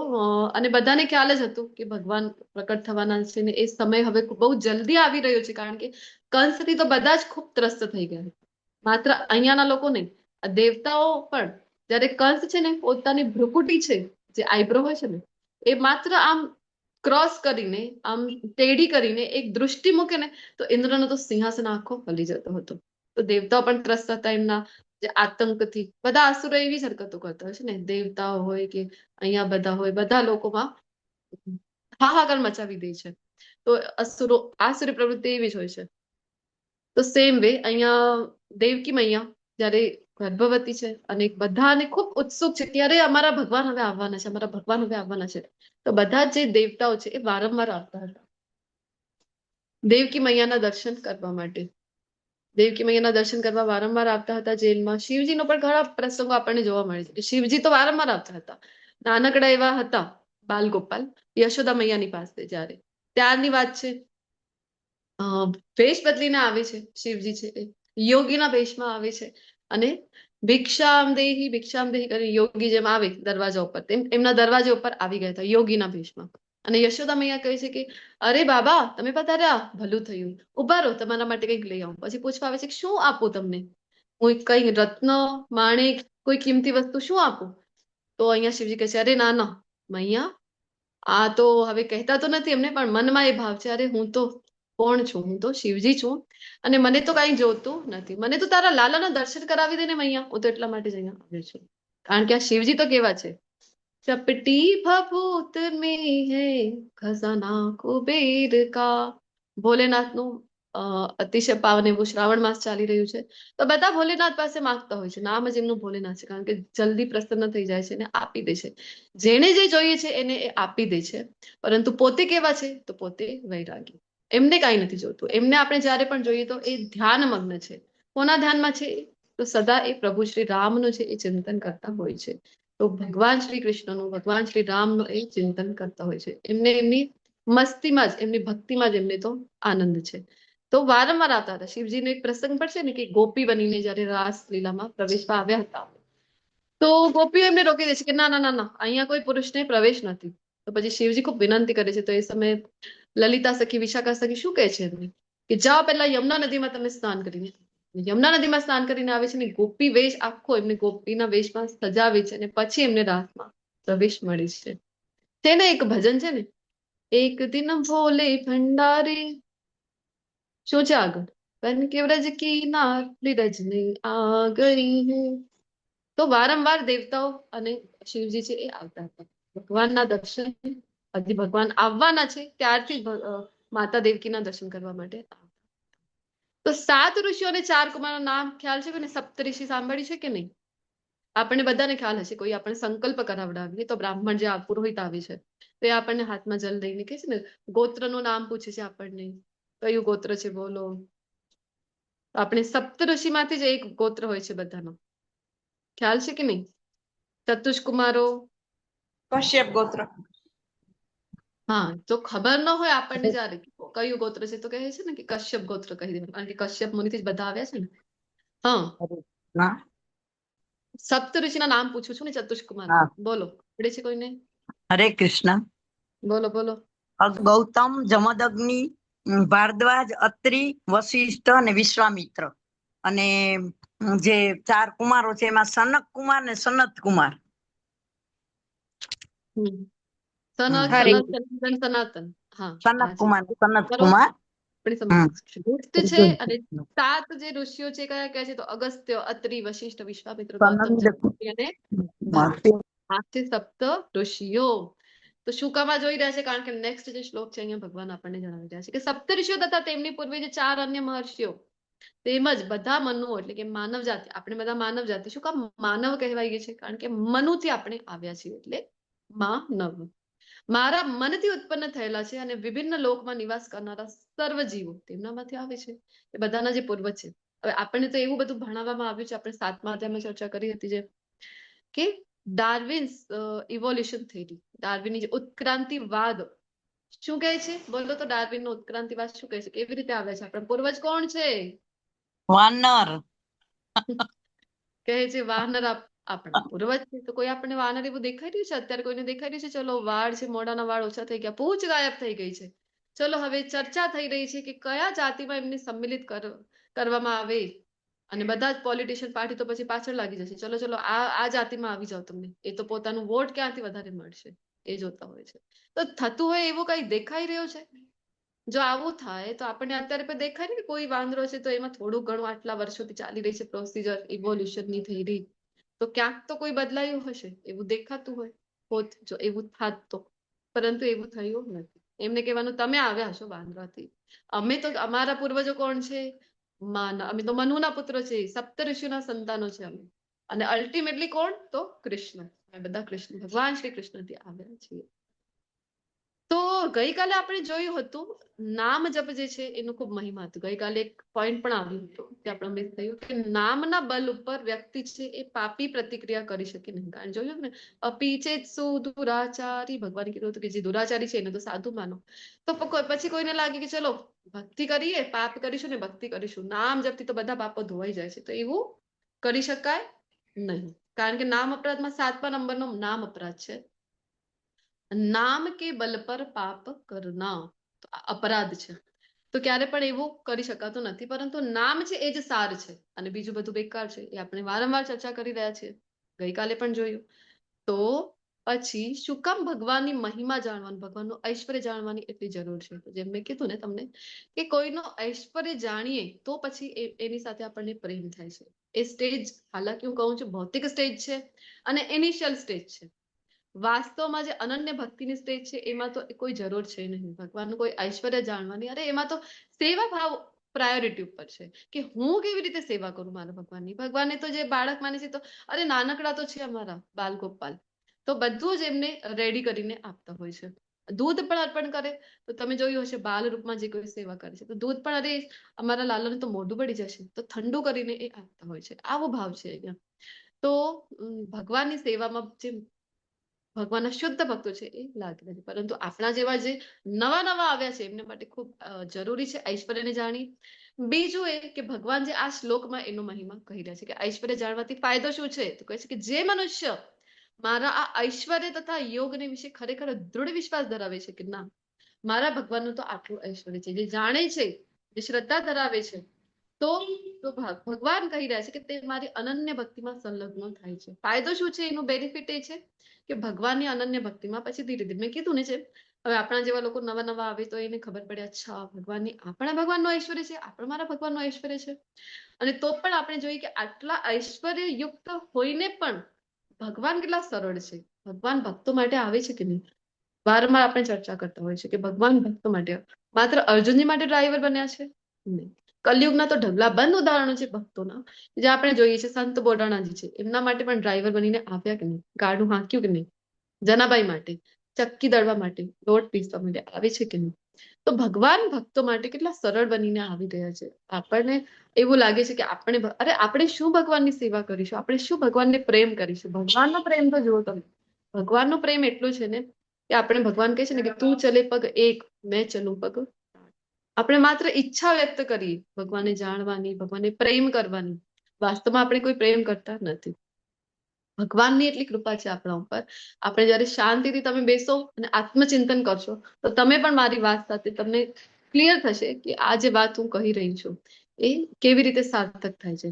S1: અને બધાને ખ્યાલ જ હતું કે ભગવાન પ્રકટ થવાના છે ને એ સમય હવે બહુ જલ્દી આવી રહ્યો છે, કારણ કે કંસથી તો બધા જ ખૂબ ત્રસ્ત થઈ ગયા. માત્ર અહીંયાના લોકો નહીં, આ દેવતાઓ પણ જયારે કંસ છે ને પોતાની ભ્રુકુટી છે, જે આઈબ્રો હોય છે ને, એ માત્ર આમ ક્રોસ કરીને, આમ ટેડી કરીને એક દૃષ્ટિ મૂકે ને તો ઇન્દ્રનો તો સિંહાસન આખો હલી જતો હતો. તો દેવતાઓ પણ ત્રસ્ત હતા એમના જે આતંકથી. બધા આસુરો એવી જ હરકતો કરતા હોય છે ને, દેવતાઓ હોય કે અહીંયા બધા હોય, બધા લોકોમાં હાહાકાર મચાવી દે છે. તો આસુરી પ્રવૃત્તિ એવી જ હોય છે. તો સેમ વે અહીંયા દેવકી મૈયા જયારે ગર્ભવતી છે અને બધાને ખૂબ ઉત્સુક છે, ત્યારે અમારા ભગવાન હવે આવવાના છે, અમારા ભગવાન હવે આવવાના છે. તો બધા જે દેવતાઓ છે એ વારંવાર આવતા હતા દેવકી મૈયાના દર્શન કરવા માટે. દેવકી મૈયાના દર્શન કરવા વારંવાર આવતા હતા જેલમાં. શિવજીનો પણ ઘણા પ્રસંગો આપણને જોવા મળે છે. શિવજી તો વારંવાર આવતા હતા. નાનકડા એવા હતા બાલગોપાલ યશોદા મૈયાની પાસે જ્યારે ત્યારની વાત છે. વેશ બદલીને આવે છે શિવજી છે એ યોગીના વેશમાં આવે છે અને ભિક્ષામ દેહી કરીને યોગી જેમ આવે દરવાજા ઉપર તેમ એમના દરવાજા ઉપર આવી ગયા હતા યોગીના વેશમાં. અને યશોદા મૈયા કહે છે કે અરે બાબા તમે પધાર્યા, ભલું થયું, ઉભા રહો, તમારા માટે કંઈક લઈ આવું. પછી પૂછવા આવે છે કે શું આપું તમને, કઈ રત્ન માણેક કોઈ કિંમતી વસ્તુ શું આપું? તો અહીંયા શિવજી કહે છે અરે ના ના મૈયા, આ તો હવે કહેતા તો નથી એમને પણ મનમાં એ ભાવ છે, અરે હું તો કોણ છું, હું તો શિવજી છું અને મને તો કઈ જોતું નથી, મને તો તારા લાલાના દર્શન કરાવી દે ને મૈયા, હું તો એટલા માટે જ અહીંયા આવ્યો છું. કારણ કે આ શિવજી તો કેવા છે, ચપટી ભભૂત में है खजाना कुबेर का. ભોલેનાથનું અતિશય પાવન એવું શ્રાવણ માસ ચાલી રહ્યું છે તો બધા ભોલેનાથ પાસે માંગતા હોય છે. નામ જ એમનું ભોલેનાથ છે કારણ કે જલ્દી પ્રસન્ન થઈ જાય છે અને આપી દે છે. જેને જે જોઈએ છે એને એ આપી દે છે. પરંતુ પોતે કેવા છે તો પોતે વૈરાગી, એમને કાંઈ નથી જોતું. એમને આપણે જ્યારે પણ જોઈએ તો એ ધ્યાનમગ્ન છે. કોના ધ્યાનમાં છે તો સદા એ પ્રભુ શ્રી રામનું છે એ ચિંતન કરતા હોય છે. તો ભગવાન શ્રી કૃષ્ણનું, ભગવાન શ્રી રામનું એ ચિંતન કરતા હોય છે. એમને એમની મસ્તીમાં જ, એમની ભક્તિમાં જ એમને તો આનંદ છે. તો વારંવાર આવતા હતા. શિવજીનો એક પ્રસંગ પણ છે ને કે ગોપી બનીને જયારે રાસ લીલામાં પ્રવેશમાં આવ્યા હતા તો ગોપીઓ એમને રોકી દે છે કે ના ના ના ના, અહીંયા કોઈ પુરુષને પ્રવેશ નથી. તો પછી શિવજી ખૂબ વિનંતી કરે છે. તો એ સમયે લલિતા સખી, વિશાખા સખી શું કહે છે એમને કે જાઓ પહેલા યમુના નદીમાં તમે સ્નાન કરીને. યમુના નદીમાં સ્નાન કરીને આવે છે ને ગોપી વેશ આખો એમને ગોપીના વેશમાં સજાવે છે અને પછી એમને રાસમાં પ્રવેશ મળે છે. તેને એક ભજન છે ને, એક દિન ભોલે ભંડારે, શું છે આગળ, બન કે વ્રજ કી નારી રજની આ ગઈ હું. તો વારંવાર દેવતાઓ અને શિવજી છે એ આવતા હતા ભગવાનના દર્શન. હજી ભગવાન આવવાના છે ત્યારથી માતા દેવકીના દર્શન કરવા માટે. તો 7 ઋષિઓ અને 4 કુમારના નામ ખ્યાલ છે કોને? સપ્તઋષિ સાંભળ્યું છે કે નહીં? આપણને બધાને ખ્યાલ હશે. કોઈ આપણે સંકલ્પ કરાવડાવીએ તો બ્રાહ્મણ જે પુરોહિત આવે છે તો એ આપણને હાથમાં જલ દઈને કહે છે ને, ગોત્રનું નામ પૂછે છે આપણને, કયું ગોત્ર છે બોલો. આપણે સપ્તઋષિમાંથી જ એક ગોત્ર હોય છે બધાનો, ખ્યાલ છે કે નહીં? ચતુષ્કુમારો,
S5: કશ્યપ ગોત્ર.
S1: હા તો ખબર ન હોય આપણને જયારે કયું ગોત્ર છે તો કહે છે ને કે કશ્યપ ગોત્ર કહી દેવાનું કારણ કે કશ્યપ મુનિથી જ બધા આવ્યા છે ને. હા, સપ્તઋષિના નામ પૂછું છું ને ચતુષ્કુમાર. બોલો, પડે છે કોઈને?
S8: હરે કૃષ્ણ.
S1: બોલો બોલો.
S8: ગૌતમ, જમદગ્નિ, ભારદ્વાજ, અત્રિ, વશિષ્ઠ અને વિશ્વામિત્ર. અને જે 4 કુમારો છે એમાં સનક કુમાર ને સનત કુમાર.
S1: સનાતન, હા
S8: સનત કુમાર, સનત
S1: બરોબર.
S8: કુમાર.
S1: ગુપ્ત છે અને 7 જે ઋષિઓ છે કયા કયા છે તો અગસ્ત્ય, અત્રિ, વશિષ્ઠ, વિશ્વામિત્ર, ગૌતમ, જમદગ્નિ અને આ છે સપ્ત ઋષિઓ. તો શું કામમાં જોઈ રહ્યા છે કારણ કે નેક્સ્ટ જે શ્લોક છે અહીંયા ભગવાન આપણને જણાવી રહ્યા છે કે સપ્ત ઋષિઓ તથા તેમની પૂર્વે જે 4 અન્ય મહર્ષિઓ તેમજ બધા મનુઓ એટલે કે માનવ જાતિ, આપણે બધા માનવ જાતિ. શું કામ માનવ કહેવાય ગઈ છે? કારણ કે મનુથી આપણે આવ્યા છીએ એટલે માનવ. મારા મનથી ઉત્પન્ન થયેલા છે અને વિભિન્ન લોકમાં નિવાસ કરનારા સર્વ જીવો તેમનામાંથી આવે છે. એ બધાના જે પૂર્વજ છે. હવે આપણને તો એવું બધું ભણાવવામાં આવ્યું છે, આપણે 7મા અધ્યાયમાં ચર્ચા કરી હતી જે કે ડાર્વિન્સ ઇવોલ્યુશન થિયરી, ડાર્વિનની જે ઉત્ક્રાંતિવાદ શું કહે છે બોલો તો? ડાર્વિનનો ઉત્ક્રાંતિવાદ શું કહે છે? કેવી રીતે આવે છે? આપણા પૂર્વજ કોણ છે?
S8: વાનર.
S1: કહે છે વાનર આપણા પૂર્વજ છે. તો કોઈ આપણને વાનર એવું દેખાઈ રહ્યું છે અત્યારે? કોઈને દેખાઈ રહ્યું છે? ચલો વાળ છે, મોઢાના વાળ ઓછા થઈ ગયા, પૂંછ ગાયબ થઈ ગઈ છે. ચલો હવે ચર્ચા થઈ રહી છે કે કયા જાતિમાં એમને સંમિલિત કરવામાં આવે અને બધા જ પોલિટિશિયન પાર્ટી તો પછી પાછળ લાગી જશે. ચલો ચલો આ જાતિમાં આવી જાઓ તમને, એ તો પોતાનું વોટ ક્યાંથી વધારે મળશે એ જોતા હોય છે. તો થતું હોય એવું કઈ દેખાઈ રહ્યું છે? જો આવું થાય તો આપણને અત્યારે પણ દેખાય ને કે કોઈ વાંદરો છે તો એમાં થોડું ઘણું આટલા વર્ષોથી ચાલી રહી છે પ્રોસિજર ઇવોલ્યુશનની થિયરી, તો ક્યાંક તો કોઈ બદલાયું હશે એવું દેખાતું હોય હોત જો એવું થાત તો. પરંતુ એવું થયું નથી. એમને કહેવાનું તમે આવ્યા છો વાંદરાથી, અમે તો અમારા પૂર્વજો કોણ છે? અમે તો મનુના પુત્રો છે, સપ્ત ઋષિના સંતાનો છે અમે. અને અલ્ટિમેટલી કોણ? તો કૃષ્ણ. અમે બધા કૃષ્ણ, ભગવાન શ્રી કૃષ્ણથી આવ્યા છીએ. તો ગઈકાલે આપણે જોયું હતું નામ જપ જે છે એનું ખૂબ મહિમા હતું. ગઈકાલે એક પોઈન્ટ પણ આવ્યું હતું કે આપણે મિસ થયું કે નામના બલ ઉપર વ્યક્તિ છે એ પાપી પ્રતિક્રિયા કરી શકે નહીં. કારણ જોયું ને, અપીચેત સુ દુરાચારી, ભગવાન કીધું હતું કે જે દુરાચારી છે એને તો સાધુ માનો. તો પછી કોઈને લાગે કે ચલો ભક્તિ કરીએ, પાપ કરીશું ને ભક્તિ કરીશું, નામ જપથી તો બધા પાપો ધોવાઈ જાય છે. તો એવું કરી શકાય નહીં, કારણ કે નામ અપરાધમાં 7મા નંબરનો નામ અપરાધ છે. નામ કે બલ પર પાપ કરના, તો આ અપરાધ છે. તો ક્યારે પણ એવું કરી શકાતું નથી. પરંતુ નામ છે એ જ સાર છે અને બીજું બધું બેકાર છે. એ આપણે વારંવાર ચર્ચા કરી રહ્યા છીએ, ગઈકાલે પણ જોયું. તો પછી શું કામ ભગવાનની મહિમા જાણવાનું, ભગવાનનું ઐશ્વર્ય જાણવાની એટલી જરૂર છે? તો જેમ મેં કીધું ને તમને કે કોઈનો ઐશ્વર્ય જાણીએ તો પછી એની સાથે આપણને પ્રેમ થાય છે. એ સ્ટેજ, હાલાકી હું કહું છું ભૌતિક સ્ટેજ છે અને ઇનિશિયલ સ્ટેજ છે. વાસ્તવમાં જે અનન્ય ભક્તિની સ્ટેજ છે એમાં તો કોઈ જરૂર છે નહીં ભગવાનનું કોઈ ઐશ્વર્ય જાણવાની. અરે એમાં તો સેવા ભાવ પ્રાયોરિટી ઉપર છે કે હું કેવી રીતે સેવા કરું મારા ભગવાનની. ભગવાનને તો જે બાળક માને છે તો અરે નાનકડા તો છે અમારા બાલ ગોપાલ, તો બધું જ એમને રેડી કરીને આપતા હોય છે. દૂધ પણ અર્પણ કરે તો તમે જોયું હશે બાલ રૂપમાં જે કોઈ સેવા કરે છે તો દૂધ પણ અરે અમારા લાલાને તો મોઢું પડી જશે તો ઠંડુ કરીને એ આપતા હોય છે. આવો ભાવ છે અહીંયા. તો ભગવાનની સેવામાં જે ભગવાનના શુદ્ધ ભક્તો છે એ લાગે નથી. પરંતુ આપણા જેવા જે નવા નવા આવ્યા છે એમને માટે ખૂબ જરૂરી છે ઐશ્વર્યને જાણી. બીજું એ કે ભગવાન જે આ શ્લોકમાં એનો મહિમા કહી રહ્યા છે કે ઐશ્વર્ય જાણવાથી ફાયદો શું છે? તો કહે છે કે જે મનુષ્ય મારા આ ઐશ્વર્ય તથા યોગને વિશે ખરેખર દૃઢ વિશ્વાસ ધરાવે છે કે ના, મારા ભગવાનનું તો આટલું ઐશ્વર્ય છે, જે જાણે છે, જે શ્રદ્ધા ધરાવે છે, તો ભગવાન કહી રહ્યા છે કે તે મારી અનન્ય ભક્તિમાં સંલગ્ન થાય છે. ફાયદો શું છે? એનું બેનિફિટ એ છે કે ભગવાનની અનન્ય ભક્તિમાં પછી ધીરે ધીરે, મેં કીધું ને છે, હવે આપણા જેવા લોકો નવા નવા આવે તો એને ખબર પડે અચ્છા ભગવાનની આપણા ભગવાનનું ઐશ્વર્ય છે, આપણા મારા ભગવાનનું ઐશ્વર્ય છે. અને તો પણ આપણે જોઈએ કે આટલા ઐશ્વર્ય યુક્ત હોઈને પણ ભગવાન કેટલા સરળ છે. ભગવાન ભક્તો માટે આવે છે કે નહીં? વારંવાર આપણે ચર્ચા કરતા હોય છે કે ભગવાન ભક્તો માટે, માત્ર અર્જુનજી માટે ડ્રાઈવર બન્યા છે નહીં. કલયુગના તો ઢગલા બંધ ઉદાહરણો છે ભક્તોના, જે આપણે જોઈએ છે. સંત બોડાણાજી છે, એમના માટે પણ ડ્રાઈવર બનીને આવ્યા કે નહીં? ગાડું હાંક્યું કે નહીં? જનાબાઈ માટે ચક્કી દળવા માટે, લોટ પીસવા માટે આવે છે કે નહીં? તો ભગવાન ભક્તો માટે કેટલા સરળ બનીને આવી રહ્યા છે. આપણને એવું લાગે છે કે આપણે શું ભગવાનની સેવા કરીશું, આપણે શું ભગવાનને પ્રેમ કરીશું? ભગવાનનો પ્રેમ તો જુઓ તમે, ભગવાનનો પ્રેમ એટલો છે ને કે આપણે, ભગવાન કહે છે ને કે તું ચલે પગ એક, મેં ચલું પગ. આપણે માત્ર ઈચ્છા વ્યક્ત કરીએ ભગવાનને જાણવાની, ભગવાનને પ્રેમ કરવાની. વાસ્તવમાં આપણે કોઈ પ્રેમ કરતા નથી. ભગવાનની એટલી કૃપા છે આપણા ઉપર. આપણે જયારે શાંતિથી તમે બેસો અને આત્મચિંતન કરશો તો તમે પણ મારી વાત સાથે તમને ક્લિયર થશે કે આ જે વાત હું કહી રહી છું એ કેવી રીતે સાર્થક થાય છે.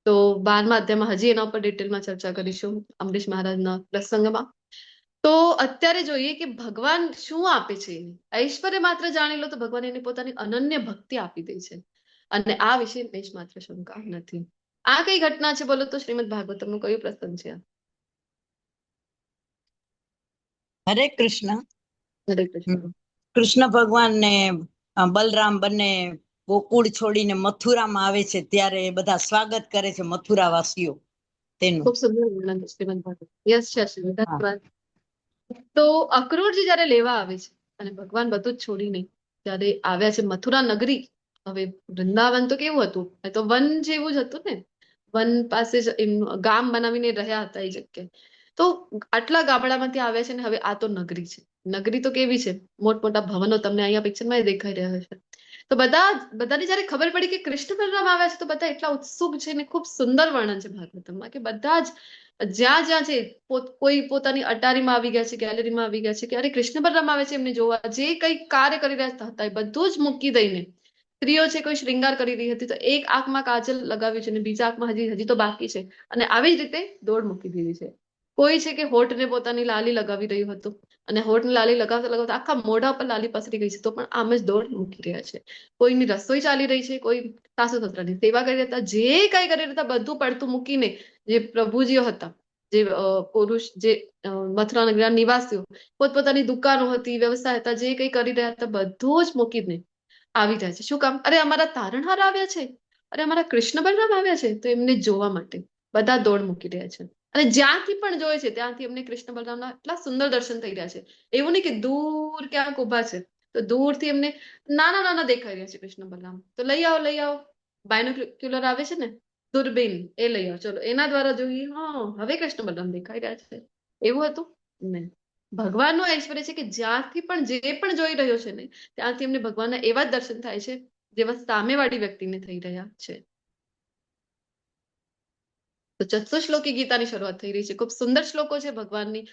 S1: તો 12મા અધ્યાયમાં હજી એના ઉપર ડિટેલમાં ચર્ચા કરીશું અમરીશ મહારાજના પ્રસંગમાં. તો અત્યારે જોઈએ કે ભગવાન શું આપે છે. ઐશ્વર્ય માત્ર જાણી લો તો ભગવાન એને પોતાની અનન્ય ભક્તિ આપી દે છે અને આ વિશે લેશ માત્ર શંકા નથી. આ કઈ ઘટના છે બોલો તો? શ્રીમદ ભાગવતમનું કયું પ્રસંગ છે?
S8: હરે કૃષ્ણ.
S1: હરે કૃષ્ણ.
S8: કૃષ્ણ ભગવાન ને બલરામ બંને ગોકુળ છોડીને મથુરામાં આવે છે ત્યારે બધા સ્વાગત કરે છે મથુરાવાસીઓ તેનું.
S1: ખૂબ સુંદર વર્ણન છે શ્રીમદ ભાગવત. યસ શ્રી ધન્યવાદ. તો અક્રૂરજી જયારે લેવા આવે છે અને ભગવાન બધું જ છોડીને જયારે આવ્યા છે મથુરા નગરી. હવે વૃંદાવન તો કેવું હતું? એ તો વન જેવું જ હતું ને. વન પાસે જ ગામ બનાવીને રહ્યા હતા એ જગ્યાએ. તો આટલા ગામડામાંથી આવ્યા છે ને હવે આ તો નગરી છે. નગરી તો કેવી છે? મોટમોટા ભવનો તમને અહીંયા પિક્ચરમાં દેખાઈ રહ્યા છે. તો બધાની જયારે ખબર પડી કે કૃષ્ણ બલરામ આવ્યા છે તો બધા એટલા ઉત્સુક છે ને ખૂબ સુંદર વર્ણન છે ભાગવતમાં કે બધા જ જ્યાં જ્યાં છે કોઈ પોતાની અટારીમાં આવી ગયા છે, ગેલેરીમાં આવી ગયા છે કે અરે કૃષ્ણ બલરામ આવે છે એમને જોવા. જે કઈ કાર્ય કરી રહ્યા હતા એ બધું જ મૂકી દઈને, સ્ત્રીઓ છે કોઈ શૃંગાર કરી રહી હતી તો એક આંખમાં કાજલ લગાવ્યું છે અને બીજા આંખમાં હજી તો બાકી છે અને આવી જ રીતે દોડ મૂકી દીધી છે. કોઈ છે કે હોઠને પોતાની લાલી લગાવી રહ્યું હતું અને હોઠને લાલી લગાવતા લગાવતા આખા મોઢા પર લાલી પસરી ગઈ છે તો પણ આમ જ દોડ મૂકી રહ્યા છે. કોઈની રસોઈ ચાલી રહી છે, કોઈ સાસુ સસરાની સેવા કરી રહ્યા હતા, જે કઈ કરી રહ્યા હતા બધું પડતું મૂકીને, જે પ્રભુજીઓ હતા, જે પુરુષ, જે મથુરા નગરના નિવાસીઓ, પોતપોતાની દુકાનો હતી, વ્યવસાય હતા, જે કઈ કરી રહ્યા હતા બધું જ મૂકીને આવી રહ્યા છે. શું કામ? અરે અમારા તારણહાર આવ્યા છે, અરે અમારા કૃષ્ણ બલરામ આવ્યા છે, તો એમને જોવા માટે બધા દોડ મૂકી રહ્યા છે. અને જ્યાંથી પણ જોઈએ છે ત્યાંથી એમને કૃષ્ણ બલરામના એટલા સુંદર દર્શન થઈ રહ્યા છે. એવું નહીં કે દૂર ક્યાંક ઉભા છે તો દૂરથી એમને નાના નાના દેખાઈ રહ્યા છે કૃષ્ણ બલરામ. તો લઈ આવો બાયનોક્યુલર આવે છે ને દૂરબીન, એ લઈ આવો, ચલો એના દ્વારા જોઈએ. હા, હવે કૃષ્ણ બલરામ દેખાઈ રહ્યા છે. એવું હતું નહીં. ભગવાનનું ઐશ્વર્ય છે કે જ્યાંથી પણ જે પણ જોઈ રહ્યો છે ને ત્યાંથી એમને ભગવાનના એવા જ દર્શન થાય છે જેવા સામેવાળી વ્યક્તિને થઈ રહ્યા છે. તો ચતુશ્લોકી ગીતાની શરૂઆત થઈ રહી છે. ખૂબ સુંદર શ્લોકો છે ભગવાનની.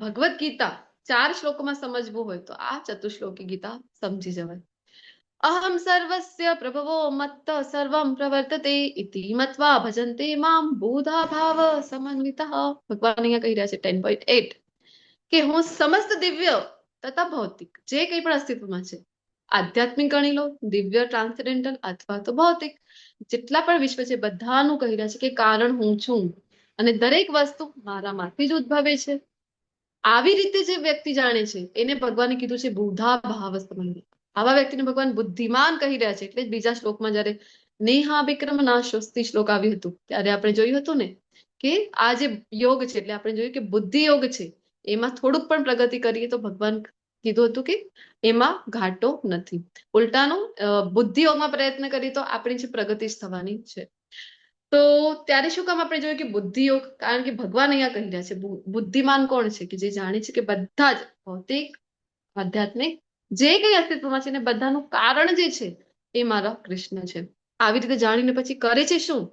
S1: ભગવદ્ ગીતા 4 શ્લોકોમાં સમજવું હોય તો આ ચતુશ્લોકી ગીતા સમજી જવાય. અહમ સર્વસ્ય પ્રભવો મત્ત સર્વમ પ્રવર્તતે ઇતિ મત્વા ભજન્તે મામ બુધા ભાવ સમન્વિતઃ. ભગવાન અહીંયા કહી રહ્યા છે 10.8 કે હું સમસ્ત દિવ્ય તથા ભૌતિક જે કંઈ પણ અસ્તિત્વમાં છે, આધ્યાત્મિક ગણી લો, દિવ્ય ટ્રાન્સેન્ડેન્ટલ અથવા તો ભૌતિક, જેટલા પણ વિશ્વ છે બધાનું કહી રહ્યા છે કે કારણ હું છું અને દરેક વસ્તુ મારામાંથી જ ઉદ્ભવે છે. આવી રીતે જે વ્યક્તિ જાણે છે એને ભગવાને કીધું છે બુધા ભાવ સંબંધી. આવા વ્યક્તિને ભગવાન બુદ્ધિમાન કહી રહ્યા છે. એટલે જ બીજા શ્લોકમાં જયારે નેહા વિક્રમ નાશોસ્તી શ્લોક આવ્યું હતું ત્યારે આપણે જોયું હતું ને કે આ જે યોગ છે એટલે આપણે જોયું કે બુદ્ધિ યોગ છે એમાં થોડુંક પણ પ્રગતિ કરીએ તો ભગવાન કીધું હતું કે એમાં ઘાટો નથી. ઉલટાનું બુદ્ધિ યોગમાં પ્રયત્ન કરીએ તો આપણી જે પ્રગતિ જ થવાની છે. તો ત્યારે શું કામ આપણે જોયું કે બુદ્ધિ યોગ? કારણ કે ભગવાન અહીંયા કહી રહ્યા છે બુદ્ધિમાન કોણ છે? કે જે જાણે છે કે બધા જ ભૌતિક, આધ્યાત્મિક જે કઈ અસ્તિત્વમાં છે ને બધાનું કારણ જે છે એ મારા કૃષ્ણ છે. આવી રીતે જાણીને પછી કરે છે શું?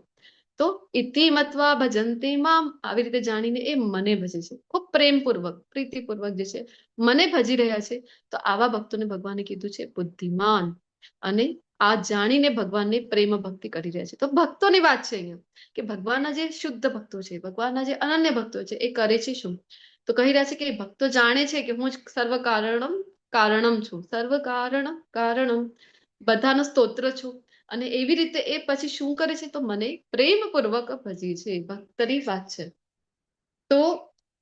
S1: તો ઇતિ મત્વા ભજન્તે મામ, આવી રીતે જાણીને એ મને ભજે છે. ખૂબ પ્રેમપૂર્વક, પ્રીતિપૂર્વક જે છે મને ભજી રહ્યા છે. તો આવા ભક્તોને ભગવાને કીધું છે બુદ્ધિમાન. અને આ જાણીને ભગવાનને પ્રેમ ભક્તિ કરી રહ્યા છે. તો ભક્તોની વાત છે અહીંયા કે ભગવાનના જે શુદ્ધ ભક્તો છે, ભગવાનના જે અનન્ય ભક્તો છે એ કરે છે શું? તો કહી રહ્યા છે કે ભક્તો જાણે છે કે હું જ સર્વ કારણમ છું, સર્વ કારણમ, બધાનો સ્તોત્ર છું. અને એવી રીતે એ પછી શું કરે છે? તો મને પ્રેમપૂર્વક ભજી છે. ભક્તની વાત છે. તો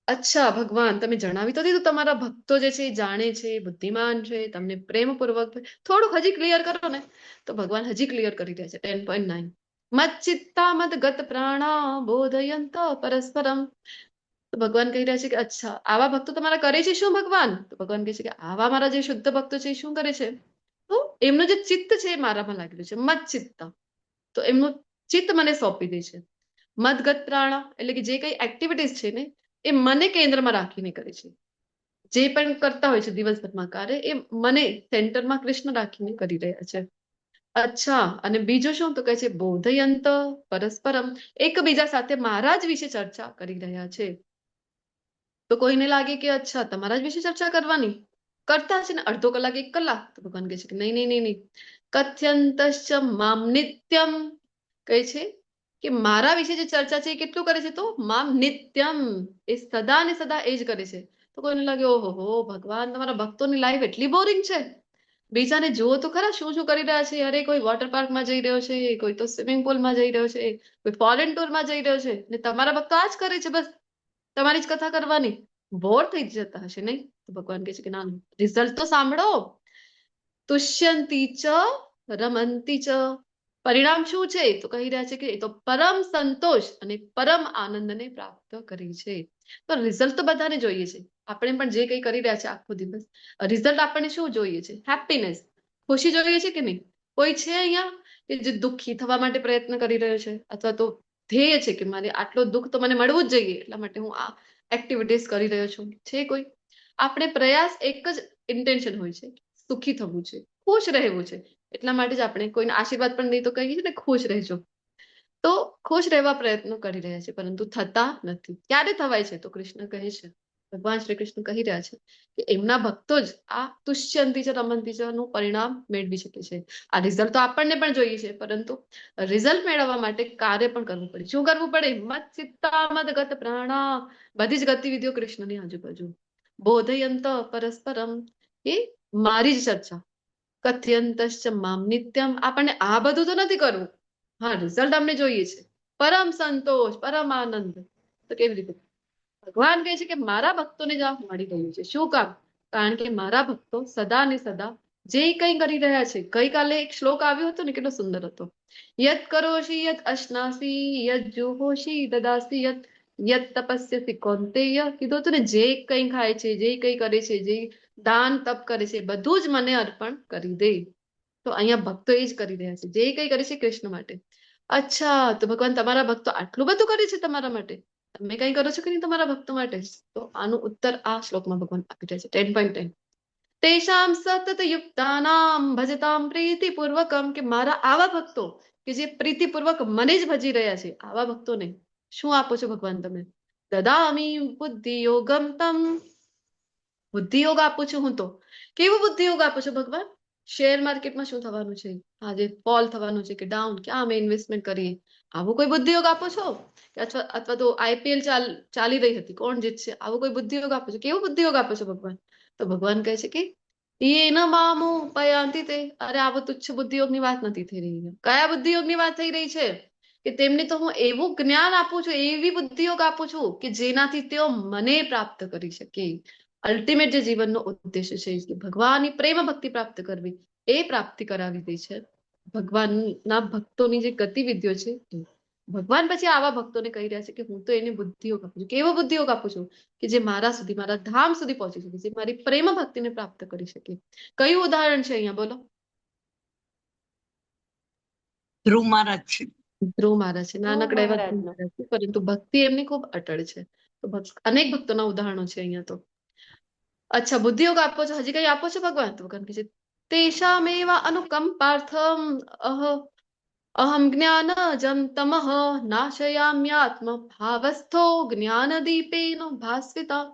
S1: અચ્છા ભગવાન તમે જણાવી તો દીધું તમારા ભક્તો જે છે એ જાણે છે, બુદ્ધિમાન છે, તમને પ્રેમપૂર્વક. થોડુંક હજી ક્લિયર કરો ને. તો ભગવાન હજી ક્લિયર કરી રહ્યા છે 10.9 મત ચિત્તા મત ગત પ્રાણા બોધયંત પરસ્પરમ. તો ભગવાન કહી રહ્યા છે કે અચ્છા આવા ભક્તો તમારા કરે છે શું ભગવાન? તો ભગવાન કહે છે કે આવા મારા જે શુદ્ધ ભક્તો છે એ શું કરે છે? તો એમનું જે ચિત્ત છે એ મારામાં લાગેલું છે, મત ચિત્તા. તો એમનું ચિત્ત મને સોંપી દે છે. મદગત પ્રાણા એટલે કે જે કઈ એક્ટિવિટીઝ છે ને એ મને કેન્દ્રમાં રાખીને કરે છે. જે પણ કરતા હોય છે દિવસભરમાં કાર્ય એ મને સેન્ટરમાં કૃષ્ણ રાખીને કરી રહ્યા છે. અચ્છા, અને બીજું શું? તો કહે છે બોધયંત પરસ્પરમ, એકબીજા સાથે મારા જ વિશે ચર્ચા કરી રહ્યા છે. તો કોઈને લાગે કે અચ્છા તમારા જ વિશે ચર્ચા કરવાની, કરતા છે ને અડધો કલાક 1 કલાક. તો ભગવાન કહે છે કે નહીં નહીં નહીં નહીં, કથ્યંતશ્ચ મામ નિત્યમ, કહે છે કે મારા વિશે જે ચર્ચા છે એ કેટલું કરે છે? તો મામ નિત્યમ, એ સદા ને સદા એ જ કરે છે. તો કોઈને લાગે ઓહો હો ભગવાન તમારા ભક્તોની લાઈફ એટલી બોરિંગ છે, બીજાને જુઓ તો ખરા શું શું કરી રહ્યા છે. અરે કોઈ વોટર પાર્કમાં જઈ રહ્યો છે, કોઈ તો સ્વિમિંગ પુલમાં જઈ રહ્યો છે, કોઈ ફોરેન ટૂરમાં જઈ રહ્યો છે, ને તમારા ભક્તો આ જ કરે છે, બસ તમારી જ કથા કરવાની. બોર થઈ જતા હશે નહીં? તો ભગવાન કહે છે કે ના, રિઝલ્ટ તો સાંભળો. તુષ્યંતી ચ રમંતી ચ, પરિણામ શું છે? તો કહી રહ્યા છે કે એ તો પરમ સંતોષ અને પરમ આનંદને પ્રાપ્ત કરી છે. તો રિઝલ્ટ તો બધાને જોઈએ છે. આપણે પણ જે કંઈ કરી રહ્યા છે આખો દિવસ, રિઝલ્ટ આપણને શું જોઈએ છે? હેપીનેસ, ખુશી જોઈએ છે કે નહીં? કોઈ છે અહીંયા કે જે દુઃખી થવા માટે પ્રયત્ન કરી રહ્યો છે, અથવા તો ધ્યેય છે કે મારે આટલો દુઃખ તો મને મળવું જ જોઈએ એટલા માટે હું આ એક્ટિવિટીઝ કરી રહ્યો છું? છે કોઈ? આપણે પ્રયાસ એક જ ઇન્ટેન્શન હોય છે, સુખી થવું છે, ખુશ રહેવું છે. એટલા માટે જ આપણે કોઈને આશીર્વાદ પણ નહીં તો કહીએ છીએ ને ખુશ રહેજો. તો ખુશ રહેવા પ્રયત્નો કરી રહ્યા છે પરંતુ થતા નથી. ક્યારે થવાય છે? તો કૃષ્ણ કહે છે, ભગવાન શ્રી કૃષ્ણ કહી રહ્યા છે કે એમના ભક્તો જ આ તુષ્યંતી ચ રમંતી ચ નું પરિણામ મેળવી શકે છે. આ રિઝલ્ટ તો આપણને પણ જોઈએ છે પરંતુ રિઝલ્ટ મેળવવા માટે કાર્ય પણ કરવું પડે. શું કરવું પડે? મત ચિત્તા મદ ગત પ્રાણા, બધી જ ગતિવિધિઓ કૃષ્ણની આજુબાજુ. બોધયંત પરસ્પરમ, એ મારી જ ચર્ચા. કથ્યંતશ્ચ મામ નિત્યમ, આપણને આ બધું તો નથી કરવું. હા, રિઝલ્ટ અમને જોઈએ છે, પરમ સંતોષ, પરમ આનંદ. તો કેવી રીતે? ભગવાન કહે છે કે મારા ભક્તોને જ આ મળી રહ્યું છે. શું કામ? કારણ કે મારા ભક્તો સદા ને સદા જે કંઈ કરી રહ્યા છે. ગઈકાલે એક શ્લોક આવ્યો હતો ને, કેટલો સુંદર હતો. યત કરોષિ યત અશ્નાસી યત જુહોષિ દદાસી યત યત તપસ્યસી કૌંતેય, કીધું હતું ને જે કંઈ ખાય છે, જે કંઈ કરે છે, જે દાન તપ કરે છે, બધું જ મને અર્પણ કરી દે. તો અહીંયા ભક્તો એ જ કરી રહ્યા છે, જે કંઈ કરે છે કૃષ્ણ માટે. અચ્છા, તો ભગવાન તમારા ભક્તો આટલું બધું કરે છે તમારા માટે, તમે કઈ કરો છો કે નહીં તમારા ભક્તો માટે? તો આનો ઉત્તર આ શ્લોકમાં ભગવાન આપી રહ્યા છે 10.10. તેષામ સતત યુક્તાનામ ભજતામ પ્રીતિપૂર્વકમ, કે મારા આવા ભક્તો કે જે પ્રીતિપૂર્વક મને જ ભજી રહ્યા છે, આવા ભક્તોને શું આપો છો ભગવાન તમે? દદામી બુદ્ધિ યોગમ તમ, બુદ્ધિ યોગ આપું છું હું. તો કેવું બુદ્ધિ યોગ આપો છો ભગવાન? શેર માર્કેટમાં શું થવાનું છે, આજે ફોલ થવાનું છે કે ડાઉન, ક્યાં અમે ઇન્વેસ્ટમેન્ટ કરીએ, આવું કોઈ બુદ્ધિ યોગ આપો છો? અથવા તો આઈપીએલ ચાલી રહી હતી, કોણ જીતશે, આવું કોઈ બુદ્ધિ યોગ આપો છો? કેવું બુદ્ધિ યોગ આપો છો ભગવાન? તો ભગવાન કહે છે કે એ ન મામો પયાંતિ તે, અરે આવો તુચ્છ બુદ્ધિ યોગની વાત નથી થઈ રહી. કયા બુદ્ધિ યોગની વાત થઈ રહી છે? કે તેમને તો હું એવું જ્ઞાન આપું છું, એવી બુદ્ધિ યોગ આપું છું કે જેનાથી તેઓ મને પ્રાપ્ત કરી શકે. અલ્ટિમેટ જે જીવનનો ઉદ્દેશ્ય છે કે ભગવાનની પ્રેમ ભક્તિ પ્રાપ્ત કરવી, એ પ્રાપ્તિ કરાવી દે છે ભગવાનના ભક્તોની જે ગતિવિધિઓ છે એ. ભગવાન પછી આવા ભક્તોને કહી રહ્યા છે કે હું તો એને બુદ્ધિયોગ આપું છું. કેવો બુદ્ધિયોગ આપું છું? કે જે મારા સુધી, મારા ધામ સુધી પહોંચી શકે, જે મારી પ્રેમ ભક્તિને પ્રાપ્ત કરી શકે. કયું ઉદાહરણ છે અહીંયા બોલો?
S8: ધ્રુવ મહારાજ છે.
S1: ધ્રુવ મહારાજ છે, નાનકડા એવા ધ્રુવ મહારાજ છે, પરંતુ ભક્તિ એમની ખૂબ અટળ છે. તો અનેક ભક્તોના ઉદાહરણો છે અહીંયા તો. અચ્છા, બુદ્ધિયોગ આપો છો, હજી કઈ આપો છો ભગવાન? તો ભગવાન કહે છે તેષામેવા અનુકંપાર્થમ અહમ જ્ઞાનજં તમઃ નાશયામ્યાત્મ ભાવસ્થો જ્ઞાનદીપેન ભાસ્વિતા,